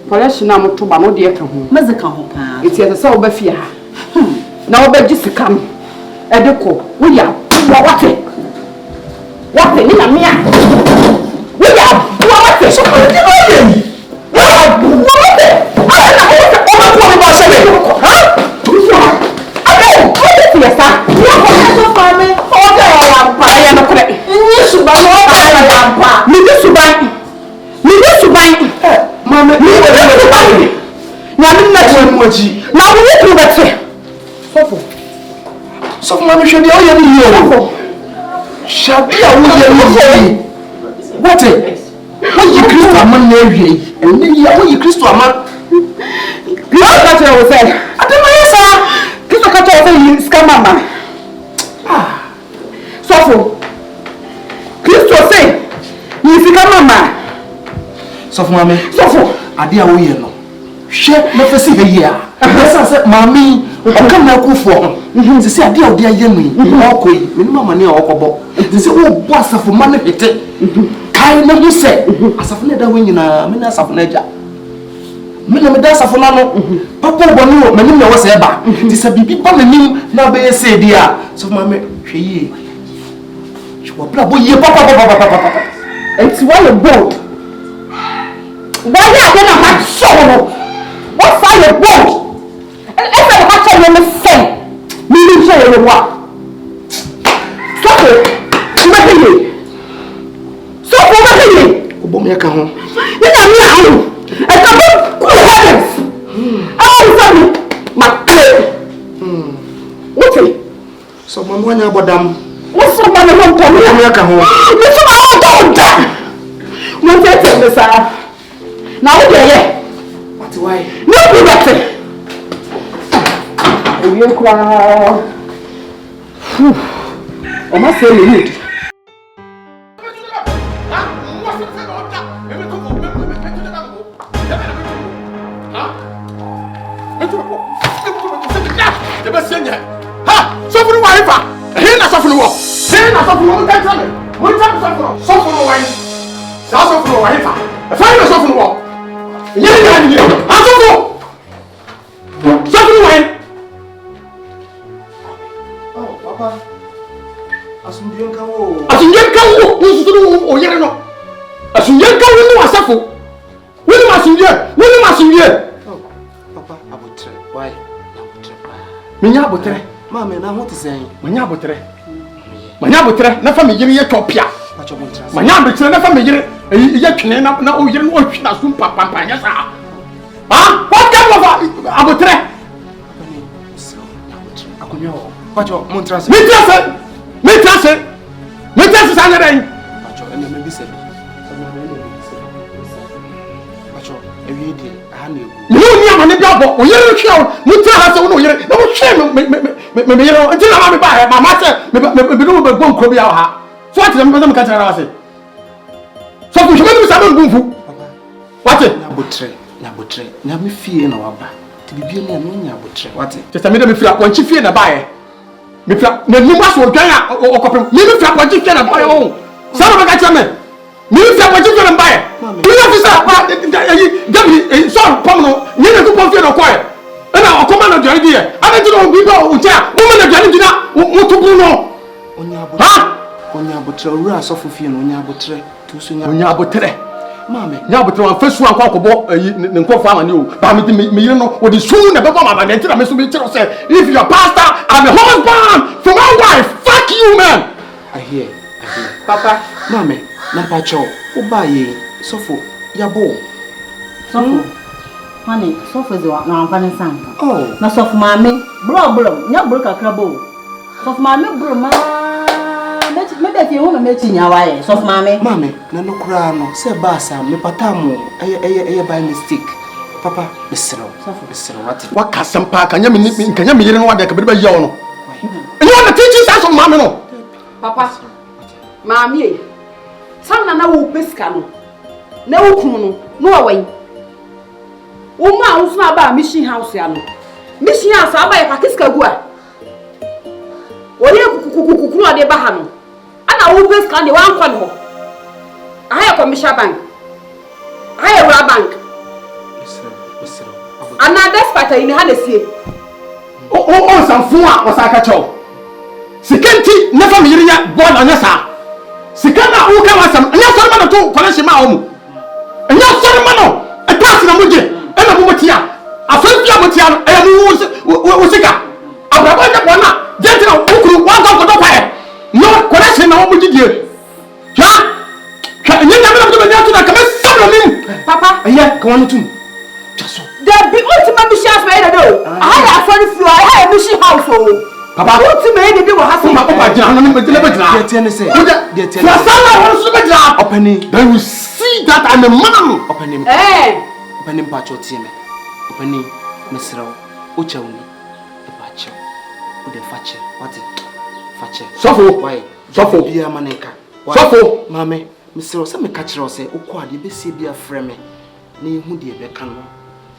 [SPEAKER 4] Collection na moto ba no de ka ho.
[SPEAKER 7] Maze ka ho pa.
[SPEAKER 4] Eti ese wo ba fie ha. Na wo ba gisika no. E de ko wo ya wo wate. Wate ni na me a. Wo ya wo wate so ko ni wo ye. Wo wate. Ala na wo wate o ma ko mi ba se le. Ha? Abe, wo de fie sa. Wo ko so fa me. O ga ya pa ya no kure. Ni suba no ba ya pa. Mi di suban. Mama, ni wo de suban. Na mi na ji mo ji. Na wo ni tu bete. Sofo.
[SPEAKER 3] Sofo mama hwe dia o ye ni yo. Shabi a wo ye ni. What? Wo yi Kristo aman na ewie. Eni ya wo yi Kristo aman.
[SPEAKER 4] Kristo ka tell wo say. Adema yesa. Kristo ka tell wo say yi scam mama. Sofo. Kristo say yi scam mama.
[SPEAKER 3] Sofo mama.
[SPEAKER 4] Sofo.
[SPEAKER 3] Ade a wo ye no. Hwe na fesi he ye a. Esa se mami oka na akufo ho. Se se ade a wo de aye no. Okoi. Me ni mama ne okobo. Se wo bo asafo ma ne hete. Kai na ho se asafo na da wo nyina me na asafo na ja. Me na me da asafo na no. Papa obo no manim na wo se ba. Ti se bibi ba manim na be se di a. So mama hwe ye. Chwo bla bo ye papa.
[SPEAKER 4] Enti wa ye bold. Why are you not sure? What's all your bold? And if I have to let me say, me show you what. So, what do you? So, what do you?
[SPEAKER 3] Obomeka ho.
[SPEAKER 4] You know, I come cool heavens. I want to my play. What's it?
[SPEAKER 3] So, mama wanya bodam.
[SPEAKER 4] What's so many home to me?
[SPEAKER 3] Obomeka ho.
[SPEAKER 4] What's so many home? What's it, sir? Now what are
[SPEAKER 3] What why?
[SPEAKER 4] No be better. You cry. O ma say me need.
[SPEAKER 8] Ha! So for the wife. He na so for the war. He na so for the time. What time so for the wife? So for the wife. Find us so for the war. Yeah. Asofo. Sofo wen.
[SPEAKER 3] Oh, papa. Asunje nka wo.
[SPEAKER 8] Asunje nka wo. Nsusu no oyere no. Asunje nka wo no asafo.
[SPEAKER 3] Why?
[SPEAKER 8] Minya botre.
[SPEAKER 3] Mama, na what is saying?
[SPEAKER 8] Manya botre. Manya botre. Na fa me yire ye topia. Manya botre na fa me yire ye twene na o yire no hwi na so papa nya sa. Ah, what kind of abotre?
[SPEAKER 3] Akunyo. Pacho, montrase.
[SPEAKER 8] Metrase sa nyaren.
[SPEAKER 3] Pacho, ene me bi se. Pacho, ewie di ahane.
[SPEAKER 8] Ni amane bi abo, o yere hwe o, mutra ha se wo no yere. Na wo hwe me yere, nti na ma me ba he, mama se me do be gon kro bi a ha. So ati na me be ka tira wase. So ku hwe me sa be gunfu. Wate? Na botre.
[SPEAKER 3] Na me fie na waba. Ti bibie na me nya botre. Wate?
[SPEAKER 8] Testa me de me fira ponchi fie na ba he. Me fira na ni maso odwan a okopem. Me fira ponchi fie na ba he o. Sa no be ka tira me. Me fira ponchi fie na ba he. You know this ba David so pom no. Ni na ku pom fie na koy. Ena okoma na dware die. Ana ti no bi ba o cha. Mo na dware dina mo to bu no.
[SPEAKER 3] Onya botre owura asofo fie no onya botre. Tu so
[SPEAKER 8] nya botre.
[SPEAKER 3] Mama,
[SPEAKER 8] nya botre wan fesu an kwa kobo ne nkofo amane o. Ba me yire no wo di su na be ba mama na ntira me so be tiro say if you are pastor I'm a husband for my wife. Fuck you man.
[SPEAKER 3] I hear. Papa, mama, na pacho. Oba ye sofo yabo.
[SPEAKER 7] Sofo. Honey, sofo is na amfani sanka.
[SPEAKER 3] Oh,
[SPEAKER 7] na sofo mama, bro, nya bro kakra bo. Sofo mama bro ma maybe if you want to make nyawaye sofo mama.
[SPEAKER 3] Mama, na no kura no se ba sa me patamu eye by mistake. Papa, besero. Sofo besero what?
[SPEAKER 8] Waka sampa kanya me yire no wada ka be ba ye no. Eni wona teaching us of mama no.
[SPEAKER 4] Papa, mami, sam na wo peska no. Na wo kunu no, no awen. Wo ma wo so na ba mission house ya no. Mission house aba ya pakiska gu a. Wo ye kukukukuru ade ba ha no. Ana wo peska de wan kwa no. Aya commercial bank. Aya Rural bank.
[SPEAKER 3] Besero.
[SPEAKER 4] Ana despite ini ha na sie.
[SPEAKER 8] O sanfu a osaka chaw. Sikanti never me yire ya board anya sa. Sikana wo ka wasam anya so ma no to connection ma omu. Anya so ma no e pass na moje e na mo motia. Afafia motia no e wo sika. Abraba nya bona jenti na ukuru wa ka ko do pae. No connection na wo mojidie. Ha? Nya nya me na nya to na ka me sabro nim.
[SPEAKER 4] Papa,
[SPEAKER 8] Aya ka wonu tum. Jaso.
[SPEAKER 4] there be ultimate mission house where they do. I have a few. I have a mission house.
[SPEAKER 8] Papa,
[SPEAKER 4] ultimate they do what has to
[SPEAKER 8] happen. Then we see that I'm a man.
[SPEAKER 3] Opening. Opening pacho tieme. Opening Mr. Uchawuni. The pacho. Ude fache. What it? Fache.
[SPEAKER 8] Sofo.
[SPEAKER 3] Why?
[SPEAKER 8] Sofo.
[SPEAKER 3] Bia maneka.
[SPEAKER 8] Sofo.
[SPEAKER 3] Mame, Mr. Some catch us say, Ukwa, the best be a frame. Ni who dear becano.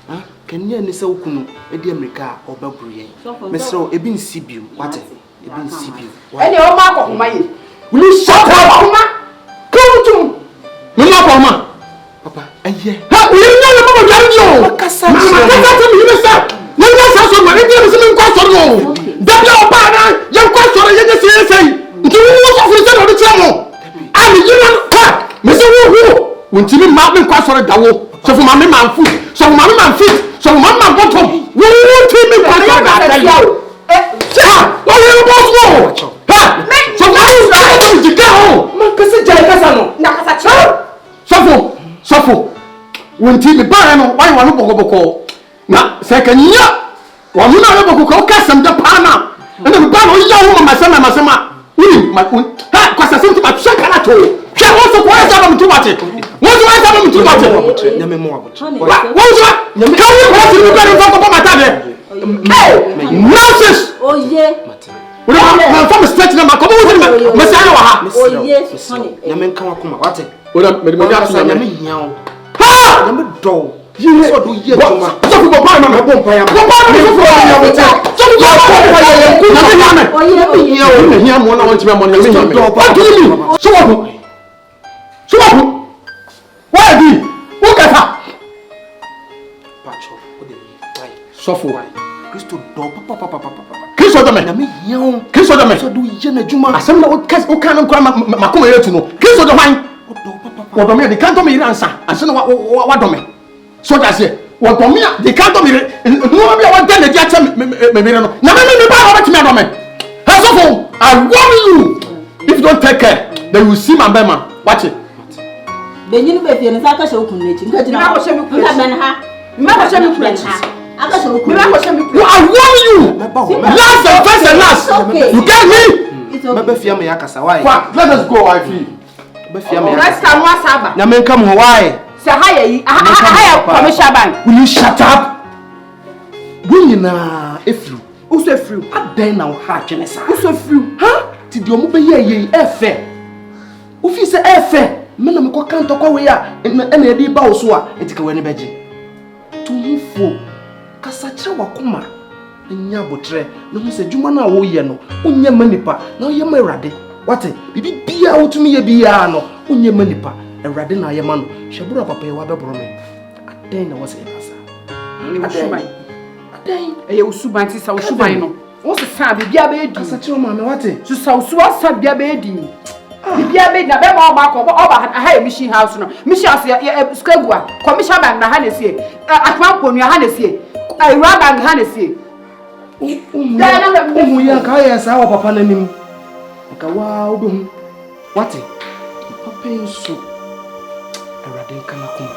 [SPEAKER 3] Huh? Can you say Ukunu, a dear America or Babri? Mr. Ebin Sibu. What it? Ebin Sibu.
[SPEAKER 4] Any old mark of my.
[SPEAKER 8] Will you shut up, Oma? Come to me, Oma.
[SPEAKER 3] Papa, and yeah.
[SPEAKER 8] How will you know about you?
[SPEAKER 3] Kasa.
[SPEAKER 8] Mama, you say, no, that's also my Indian question. That's your partner, young question, you just say, do you want to listen to the channel? I'm you know, Mr. Woo, when Timmy Martin question a double, so for my man food, so my man feet, so my man bottom, we won't take me back. What are you about to go? So what is that to get home? Makasi Jaikasano, Nakasacho. Suffer. When Timmy Barano, why one boko? Now, second year, one not able to cast some the pana, and then Bano young my son, my because I seem to my shakarato. She also quiet them too much. What's the right of too much? What's that? Can you better talk about my dad? Nonsense!
[SPEAKER 7] Oh, yeah.
[SPEAKER 8] We don't have from a stretch number. Come on, Messiah.
[SPEAKER 7] Oh, yes, honey.
[SPEAKER 3] Yamen Kawakuma, what it?
[SPEAKER 8] Well, maybe we have some
[SPEAKER 3] Yamen Yow.
[SPEAKER 8] Ha!
[SPEAKER 3] Yamen Dow.
[SPEAKER 8] You
[SPEAKER 3] So do ye,
[SPEAKER 8] what?
[SPEAKER 3] Juma.
[SPEAKER 8] So for Papa, my Pompire. Suffer.
[SPEAKER 3] Christo do papa.
[SPEAKER 8] Kiss of the man.
[SPEAKER 3] Yamen Yow.
[SPEAKER 8] Kiss of the man.
[SPEAKER 3] So do ye, Juma.
[SPEAKER 8] I said, no, cast no cannon cram Macoma to know. Kiss of the wine. What do me? They can't do me answer. I said, what do me? So that's it. What do me? They can't do me. No, I want them I warn you. If you don't take care, then you will see my bema. Watch it.
[SPEAKER 7] Benyin be fie ne saka she okun nechi. Ngati na ko she mi ku. Nka ben ha. Nka she mi ku nechi. Aka she okun.
[SPEAKER 8] I warn you. Last and first and last. You get me?
[SPEAKER 3] Mebe fie me yakasa why?
[SPEAKER 8] Let us go, wifey.
[SPEAKER 3] Mebe fie me.
[SPEAKER 4] Let's come once aba.
[SPEAKER 3] Na men come why?
[SPEAKER 4] Say hi commercial bank.
[SPEAKER 8] Will you shut up? We na efru.
[SPEAKER 4] Who's efru?
[SPEAKER 3] Adan na wo ha twene sa.
[SPEAKER 4] Who's efru?
[SPEAKER 3] Ha? Ti di omo be ye efe. Wo fi se efe. Me na me ko kan to kwa we ya na e di ba wo so a etika we ne beje. To hufo. Kasa kire wakoma. Nya botre. Na hu se dwuma na wo ye no. Onye manipa. Na ye ma Awurade. Wate? Bibi bia wo tumi ye bia no. Onye manipa. Awurade na ye ma no. Hwebura papa ye wa bebro me. Adan na wo se kasa. Adan.
[SPEAKER 4] Eye usuban ti sa usuban no. Wo se sa bibia be edi.
[SPEAKER 3] Kasa kire ma me wate?
[SPEAKER 4] So sa usuwa sa bibia be edi. Bibia be na be ma oba ko oba ha mission house no. Mission house ya skagua. Commission bank na ha na sie. Atman ponu ha na sie. Ayura bank ha na sie.
[SPEAKER 3] Umu ya ka ya sa wa papa nanim. Nka wa obi wate? Papa nso. Awurade nka na kuma.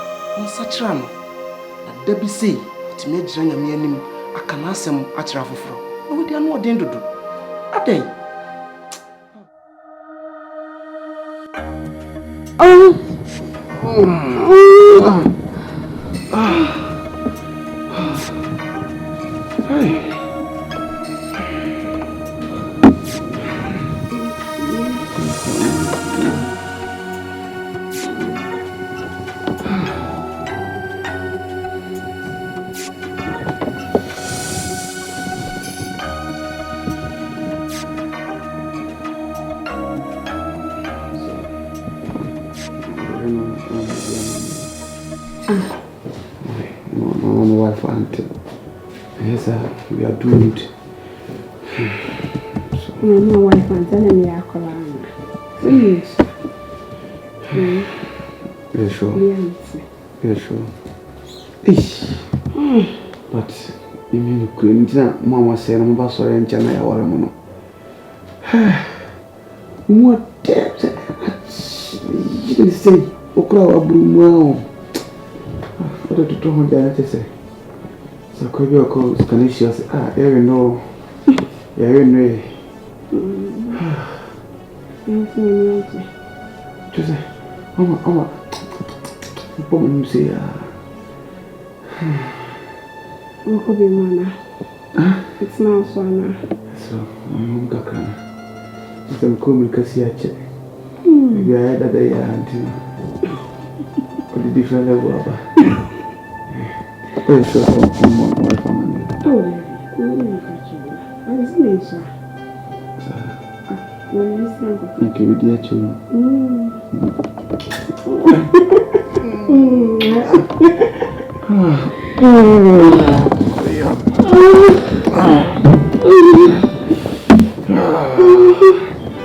[SPEAKER 3] Nsa kira no. Na dabi sei, timi agira nyame anim aka na asem akira foforo. Na wodi anu odin dodo. Adan.
[SPEAKER 2] Yes, we are doomed.
[SPEAKER 9] My wife and then we are calling. Please.
[SPEAKER 2] You're sure? You're sure? But you mean you couldn't? Mama said, I'm about sorry and China. What depth? You can say, Okra Bruno. What did you tell me that to say? So could you call Spanish? You know. Yeah, you know. Just say, Mama. Woman, you say,
[SPEAKER 9] Uncle be mana. It's now so now.
[SPEAKER 2] So, I'm going to it's a cool because you check. Maybe I had that day, Auntie. What did you feel about? I'm sure I'm more family.
[SPEAKER 9] Oh, I'm listening, sir.
[SPEAKER 2] Thank you, dear children.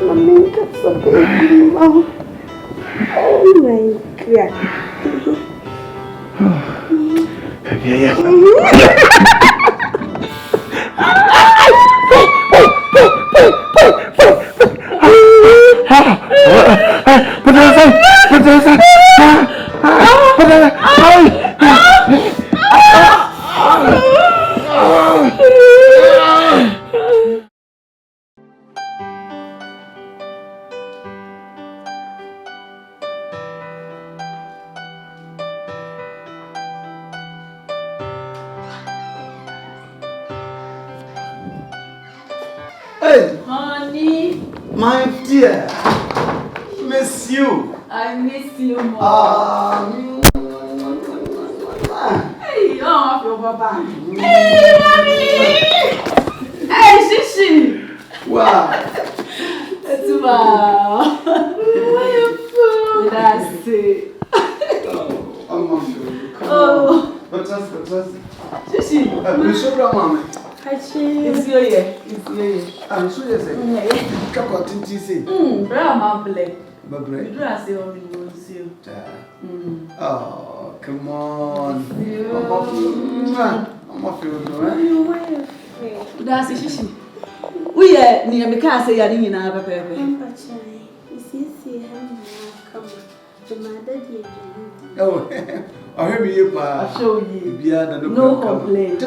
[SPEAKER 9] Mommy, that's a baby mouth. Oh my God.
[SPEAKER 2] Yeah.
[SPEAKER 5] Hey, honey.
[SPEAKER 2] My dear, miss you.
[SPEAKER 5] I miss you more. Hey, oh, your papa. Hey, mommy. Hey, Shishi.
[SPEAKER 2] Wow.
[SPEAKER 5] That's wow. That's it.
[SPEAKER 2] Oh, I'm not sure.
[SPEAKER 5] Oh.
[SPEAKER 2] But just.
[SPEAKER 5] Shishi.
[SPEAKER 2] I'm so proud, Mama.
[SPEAKER 5] It's your year.
[SPEAKER 2] I'm so yes. Chocolate tea.
[SPEAKER 5] Brahma Blake.
[SPEAKER 2] But bread.
[SPEAKER 5] You dress your you.
[SPEAKER 2] Oh, come on.
[SPEAKER 5] I'm
[SPEAKER 2] I'm not feeling right.
[SPEAKER 5] your wife. That's it. We are near me can't say I didn't have a paper.
[SPEAKER 2] Oh, I heard you, Pa.
[SPEAKER 5] I'll show you.
[SPEAKER 2] No
[SPEAKER 5] complaint.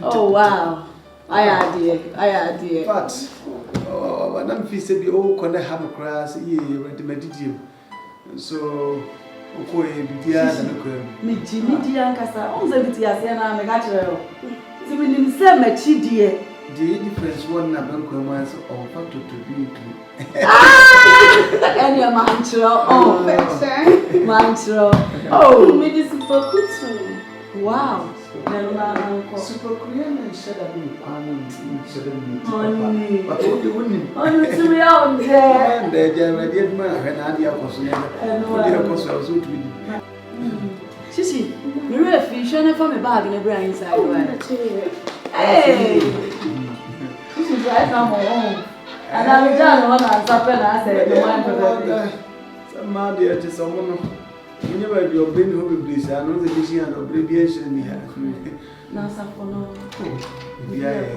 [SPEAKER 5] Oh, wow. I idea.
[SPEAKER 2] But, oh, I don't feel to be all connect have a crass, ye, went to medium. So, okay, be the other.
[SPEAKER 5] Me, Jimmy, Cassa, all the BTS, and I'm a natural. So we didn't say much, dear. The
[SPEAKER 2] difference one number commands or factor to be
[SPEAKER 5] and your mantra. Oh, mantra. Oh, me this super good. Wow.
[SPEAKER 2] Super Korean and shut up in
[SPEAKER 5] Honey.
[SPEAKER 2] But what you wouldn't.
[SPEAKER 5] Honey, to be out there.
[SPEAKER 2] And the dear man, when Adia was never.
[SPEAKER 5] Shishi, you're a fish and from a bag in a brain inside. Hey! This is right now my home. And I'm done when I'm stopping. I said, no one for that.
[SPEAKER 2] Some man there to someone. You never do your brain home, please. I know the vision and abbreviation we have.
[SPEAKER 5] Now, Safono.
[SPEAKER 2] Yeah,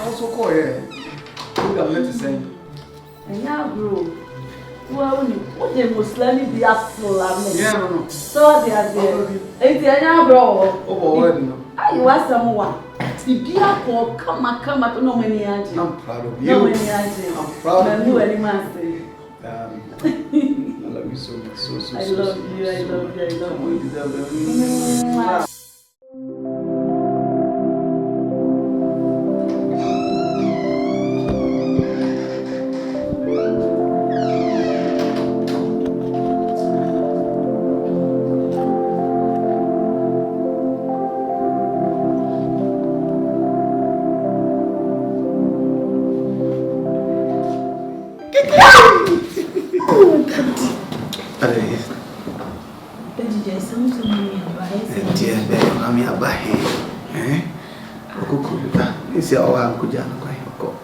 [SPEAKER 2] also call here. Look at what to say.
[SPEAKER 5] And now, bro. Well, what they must let me be a slave.
[SPEAKER 2] Yeah, no.
[SPEAKER 5] So they are there. It's the bro.
[SPEAKER 2] Oh, no.
[SPEAKER 5] You are someone. Be a poor, come, no many auntie.
[SPEAKER 2] I'm proud of you.
[SPEAKER 5] No many auntie.
[SPEAKER 2] I'm proud of you.
[SPEAKER 5] Any man say.
[SPEAKER 2] I love you so much.
[SPEAKER 5] I love you.
[SPEAKER 2] You deserve it. Esse é o arco de ano com a Yoko.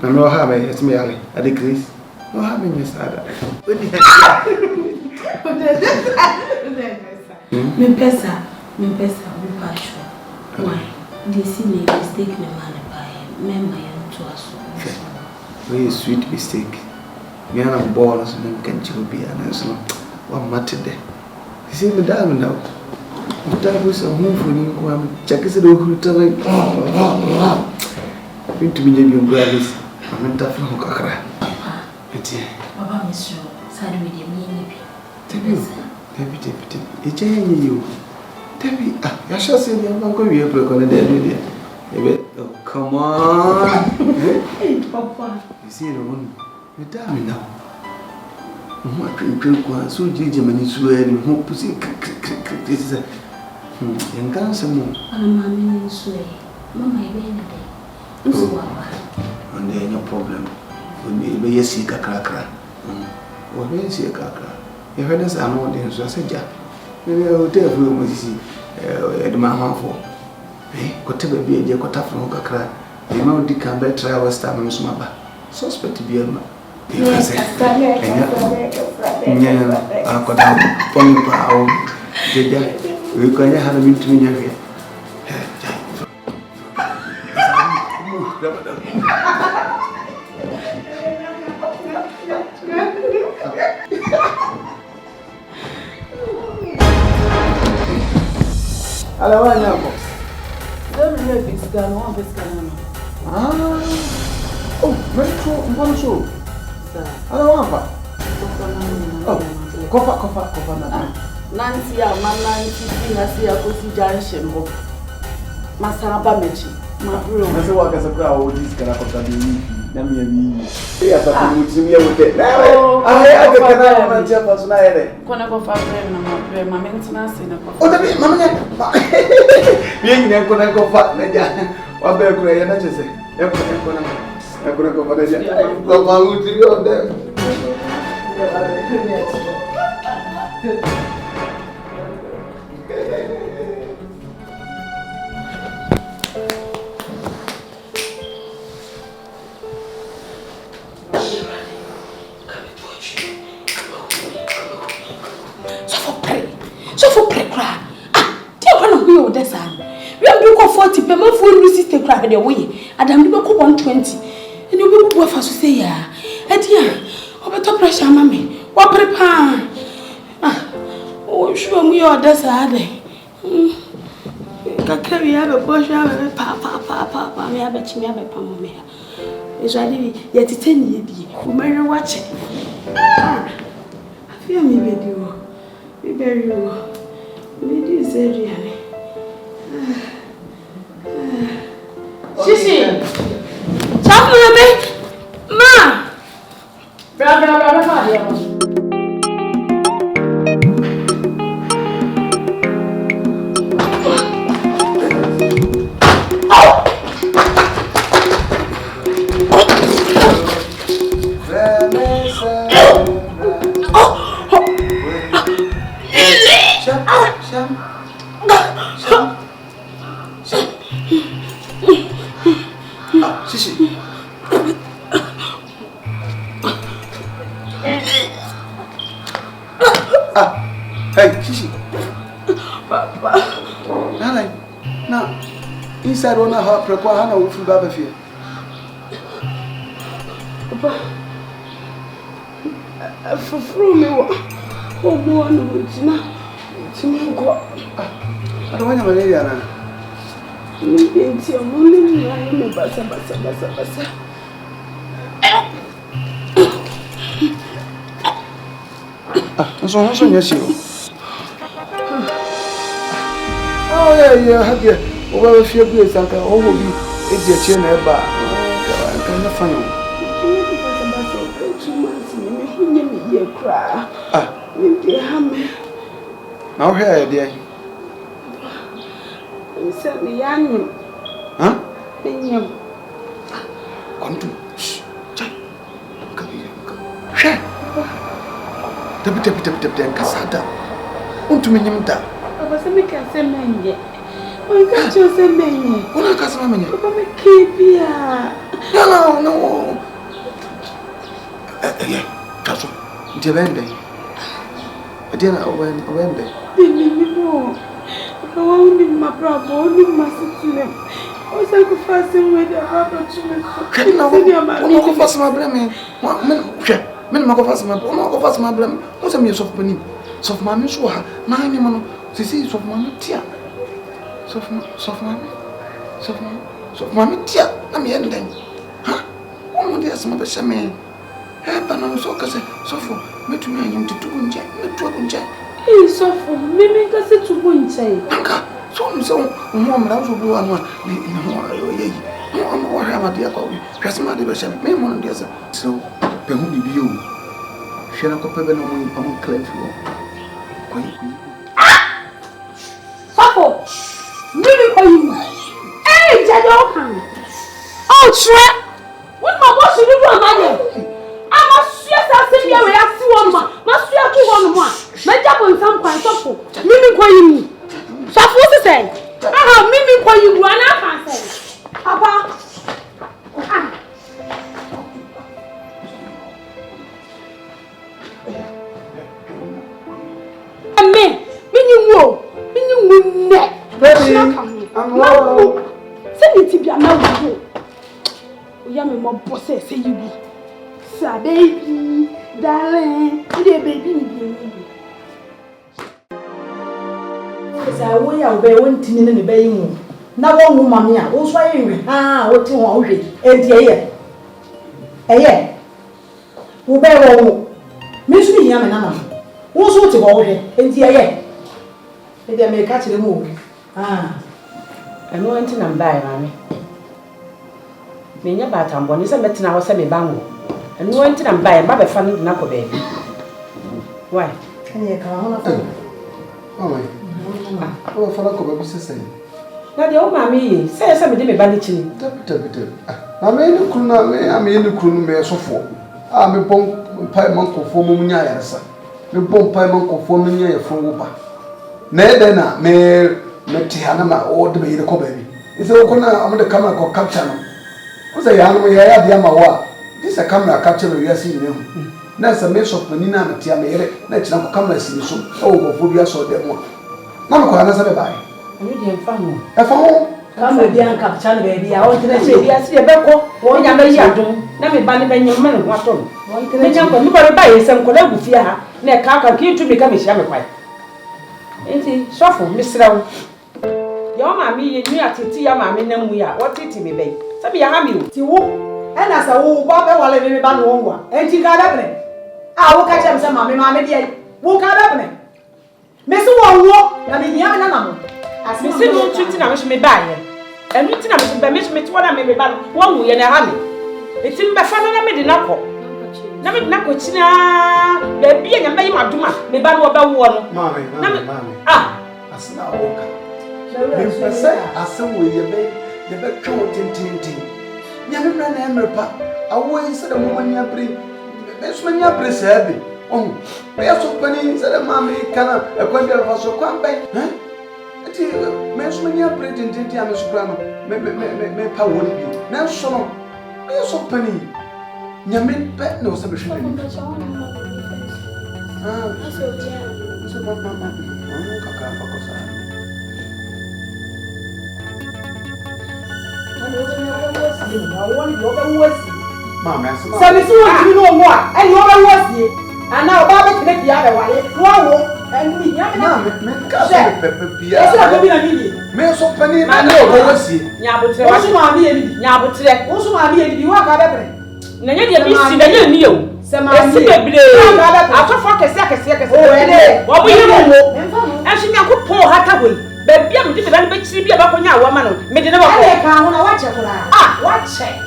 [SPEAKER 2] I'm not having it, me, at the Chris. No having this other.
[SPEAKER 6] Me pesa, we pass. Why? They see me mistake me man by member to us.
[SPEAKER 2] Very sweet mistake. Me and a ball as them can be an answer. What matter there? You see me down now. That was a home for you. Check it out. Who tell me? Going to be your brothers. I'm in tough from Kakra.
[SPEAKER 6] Papa, Miss Shaw, side with your meaning.
[SPEAKER 2] Deputy, it's you. Debbie, I shall say I'm not going to be able to go there. Oh, come on.
[SPEAKER 6] Hey, Papa.
[SPEAKER 2] You see the one. You're down now. What drink one so Jimmy swear and hope to see this is a and cancer more.
[SPEAKER 6] And mammy sway. Mamma,
[SPEAKER 2] and then no problem. When you see a cracker. Or when you see a cracker. You heard us, I'm not there, so I said, Jack. Maybe I will tell you what you see at my home for. Eh, whatever be a dear cut off from Cracker. The amount of can better travel time and smother. Suspect to be a man. Yes, I got out from the power. We can have a meet to me here. Hello, I know.
[SPEAKER 5] Don't hear this gun, one this gun.
[SPEAKER 2] Oh, very true. One show. I don't want coffee.
[SPEAKER 5] Nancy, a man, Nancy, has here go to Junction. Masaba Mechi, my room.
[SPEAKER 2] I say, what is a crowd with this character? Yes, I would see me with it. I have a canal and Japan's night.
[SPEAKER 5] Conago Fabre, my maintenance in a coffee.
[SPEAKER 2] Oh, the mamma, being a Conago fat, or bear gray, and I just say, I'm going to go for the Papa would be on them.
[SPEAKER 7] so for crack. Dear one of you, that's we have to go 40 per month for you sister crack the way. Adam, you go 120. And you will go for say, yeah. And dear, over top pressure, mammy. What prepare? Oh, sure, we are that's a day. Carry have a bush, papa, me have a chimney, have a palm me. It's ready yet 10 years. Who may watch it? I feel me, video. We bury you. We do say, Shishi, talk to me, ma. Brother.
[SPEAKER 2] Hey, Shishi. Papa. Now, inside one of her prepare Hannah will feel bad fear.
[SPEAKER 9] Papa, for me, oh, one, it's not go.
[SPEAKER 2] I don't want to malaria now.
[SPEAKER 9] It's your morning, I'm bassa.
[SPEAKER 2] So, yes, you. Oh, yeah, have you? Over a few days, I can all be. It's your chin ever. I can't find you. Now, here, dear.
[SPEAKER 9] You said me young.
[SPEAKER 2] Huh?
[SPEAKER 9] Come
[SPEAKER 2] to. Shh. Come here. Share. Tap, Cassada. To me,
[SPEAKER 9] I was a make a semen yet. I got you a semen.
[SPEAKER 2] What a customer.
[SPEAKER 9] Papa, keep ya.
[SPEAKER 2] No. Castle. Until Wednesday. I didn't know Wednesday.
[SPEAKER 9] I won't be my brother, only my sister. I was sacrificing with the rubber to me.
[SPEAKER 2] I'm going to my blame. Men ma ko fast ma blame. What's a me soft penny? Soft mammy so ha. Na ni mo no. See soft mammy tia. Soft mammy tia. Na me end then. Ha? One day some be shame. Eh pa na so ka se soft me to me anyim tutu nje. Me to nje.
[SPEAKER 9] Eh soft me ka se tutu nje.
[SPEAKER 2] Anka so mo mra so bu anu ni ho ayo ye. Mo wa ha ma dia ko bi. Kwase ma de be shame. Me mo no dia so Pehu bibi o. Hwe na kopebe na mo amu clever o. Ko yi.
[SPEAKER 9] Papa. Mimi ko yi. Eh, jado kan. Oh, try. What my boss you do amanye? Ama sua sa se bia we ase won ma. Ma sua ki won mo a. Ma jabo nsam kwan sofo. Mimi ko yi mu. Sofo se say. Aha, mimi ko yi mu ana kan say. Papa.
[SPEAKER 2] Baby, I'm wrong.
[SPEAKER 9] Send it to be a man. We are more bosses, say you. Sir, baby, darling, dear baby.
[SPEAKER 7] I will obey 1 tin in the bay. Now, one woman, who's firing. What you want? Who bear all. Miss me, young man. Who's what to go here? And dear, they may catch the move. I'm going to buy, mammy. Mean about Ambon is a better now, semi bango. And going to buy a baby funny knuckle baby. Why? Can you come on?
[SPEAKER 2] Oh, for a sister.
[SPEAKER 7] Now, the old mammy says somebody may bandage.
[SPEAKER 2] I mean, the crew may so for. I'm a bomb pie monk of 4 million, sir. The bomb pie monk of 4 million from Whooper. Nedena may. Metiana or the baby baby. It's all going to the camera called capture. What's a young way? I have Yamawa. This a camera capture you are seeing him. That's a mess of Menina Metiamere. Let's not come and see you. Oh, for you saw them one. na me kwa na se bai
[SPEAKER 9] Ani de mfa ho
[SPEAKER 2] e fa ho
[SPEAKER 9] kama bi an capture na baby a won tena che bi ase e beko won nya be yadom na me ba ne be nyem me ho ato won tena che ko mi ko ba ye sem ko da gu fie ha na e ka ki tu mi ka me hia me kwai enti sofo mi srawo yo ma mi ye nu atiti ya ma me na mu ya what titi me be sabi ya ha mi o ti wo e na sa wo ba be wale me ba no wonwa enti ka da bene a wo ka chem se ma me de wo ka da bene me so wo na me hia me na na mo me se no titi na me ba ye enu tina me to na me ba no wo ye na ha me eti me fa na me de na ko na me na ko china ba bia nya me maduma me ba no ba wo no mame asna wo ka me pese asan wo ye be twa tintintin nya me na emrepa awo yi se da mo nya bre me so nya bre sabe me so pani se da mame kana e kwa bi fa so kwa ben ati me so nya bre tintintin am so kra no me pa wo ni na so no me so pani nya me pe no se be shwe ni so ba kaka fa ko sa Mama, sabi si won ti no mo a eni o ba wo sie ana o ba be kene bia be wale wo wo eni nya me na me ka so pepe bia e so ko bi na mi ni me so pani na no wo sie nya abotre wa so ma bi e ni nya abotre wo so ma bi e ni wa ka be bre na nya dia bi si na nya ni o se ma bi e bre atofo kese o ene wo bu yi mo e so nya ko po ha ka boy be bia mo di be na be chiri bia ba ko nya awa ma no me de na ba ko e ka ho na wa che kura wa che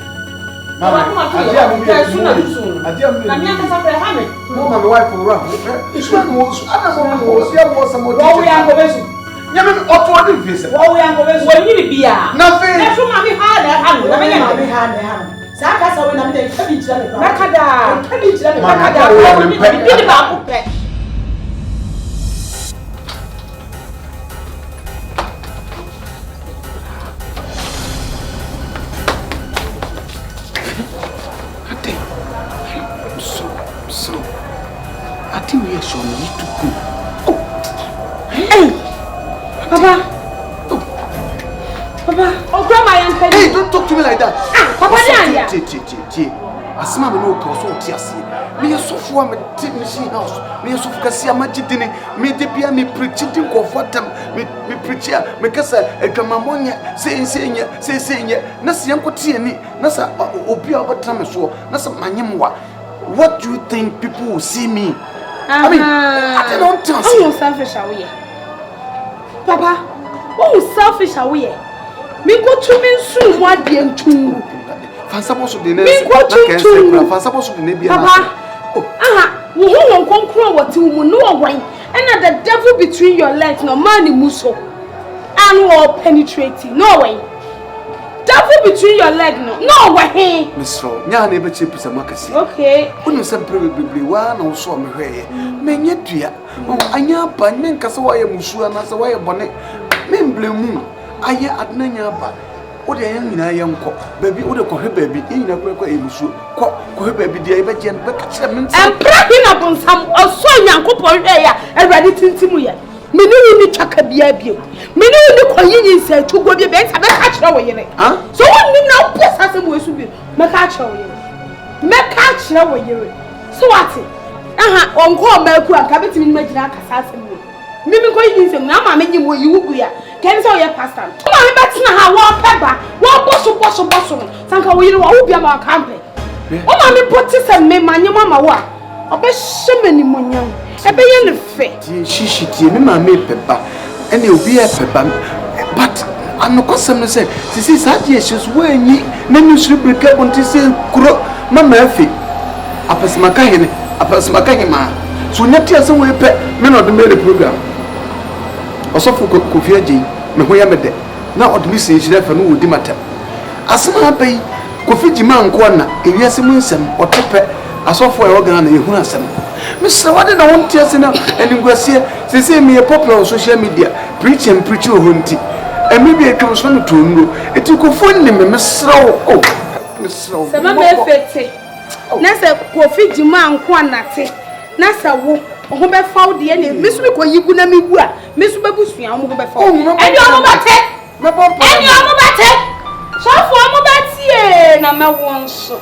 [SPEAKER 9] Mama, adia mo bi na mi aka sapre ha me. No ma me wife ora. Isu an wo su ana mo wo su ya wo samo. Wo ya ngo besu. Nya me oto odi vise. Wo ya ngo besu. Wo nyiri bia. Na fe. Na so ma mi ha na ha no. Na me nya ma mi ha na ha no. Sa ka sa we na me de ka bi jira me. Na kada. Ka bi jira me. Na kada. Bi ba ko pe. We are so need to go. Hey, Papa. Papa. Oh, Grandma, I'm telling you. Hey, don't talk to me like that. Papa, Asma, no cause of Tiasi. Me a sofa, me take machine house. Me a sofa, Cassia, Magitini. Me de Pia, me preaching of what time. Me preacher, me cassa, a Gamamonia, saying, Nasi Uncle Tiani, Nasa, Opia, what time so, Nasa Manimwa. What do you think people will see me? I mean, I don't tell you. I'm selfish, are we? Papa, oh, selfish, are we? Me go to me soon, what the end to? Fansapo should be next. Fansapo should be Papa, you won't conquer what you will know why. And the devil between your legs, no money, muso. And all penetrating, no way. Devil between your legs, no way. Miss Ro, nya na ebe chepu samakasi. Okay. Unu sempre bibli wa na so me hwe. Menye dua. Anya ba men kasa wa ye musu na sa wa ye bone. Memblemu. Aye adna nya ba. O de yan nyina ye nko. Baby o de ko hwe baby. E nyina ko e musu. Ko hwe baby dia e be je be ka kire men. Empra hina bonsam oso nyankopon hwe ya. Awrade tintimu ye. Meni ni twaka bia bio. Meni ni koyi nse tugo bia be be ka kire wo yere. So won ni na posa se mo esu bi. Me ka kire wo yere. Me ka kire wo yere. So what? Onko maku anka betimi ni magina akasa asem wo. Mimi koyi nse na ma menyi mo yiwu ya. Ken so ye pastor. Ma me betina ha wo peba. Wo boso no. Sanka wo yere wo bia ma kampe. O ma me poti se me manyema ma wo a. Obe shemani monyam. Ebe ye ne fe. Shishi tie me ma me peba. Ene obi e peba. But anokosem no say sisi saje yesus wo anyi na nusri brika bonti se kuro mama afi. Apasimaka hene. Apasimaka hema. So nyati asen wo pe me no de me program. Osofu Kofi Agyei me ho ya mede. Na odumi se hire fa no wodi mata. Asema bai Kofi Jima nko na ewiase mu nsem otepe asofo e ogana na ehunu asem. Mr. Wade na won tie na eningwasie sese me popular on social media preach ohunti. Emi bi etwo so no tonro. Eti Kofi ni me mesrawo. Oh. Mesrawo. Sema me fete. Na se Kofi Jima nko na te. na sa wo ho be faw de ne me so me ko yigu na me gu a me so be busua mo be faw eni omo bate so fo omo bate na me won so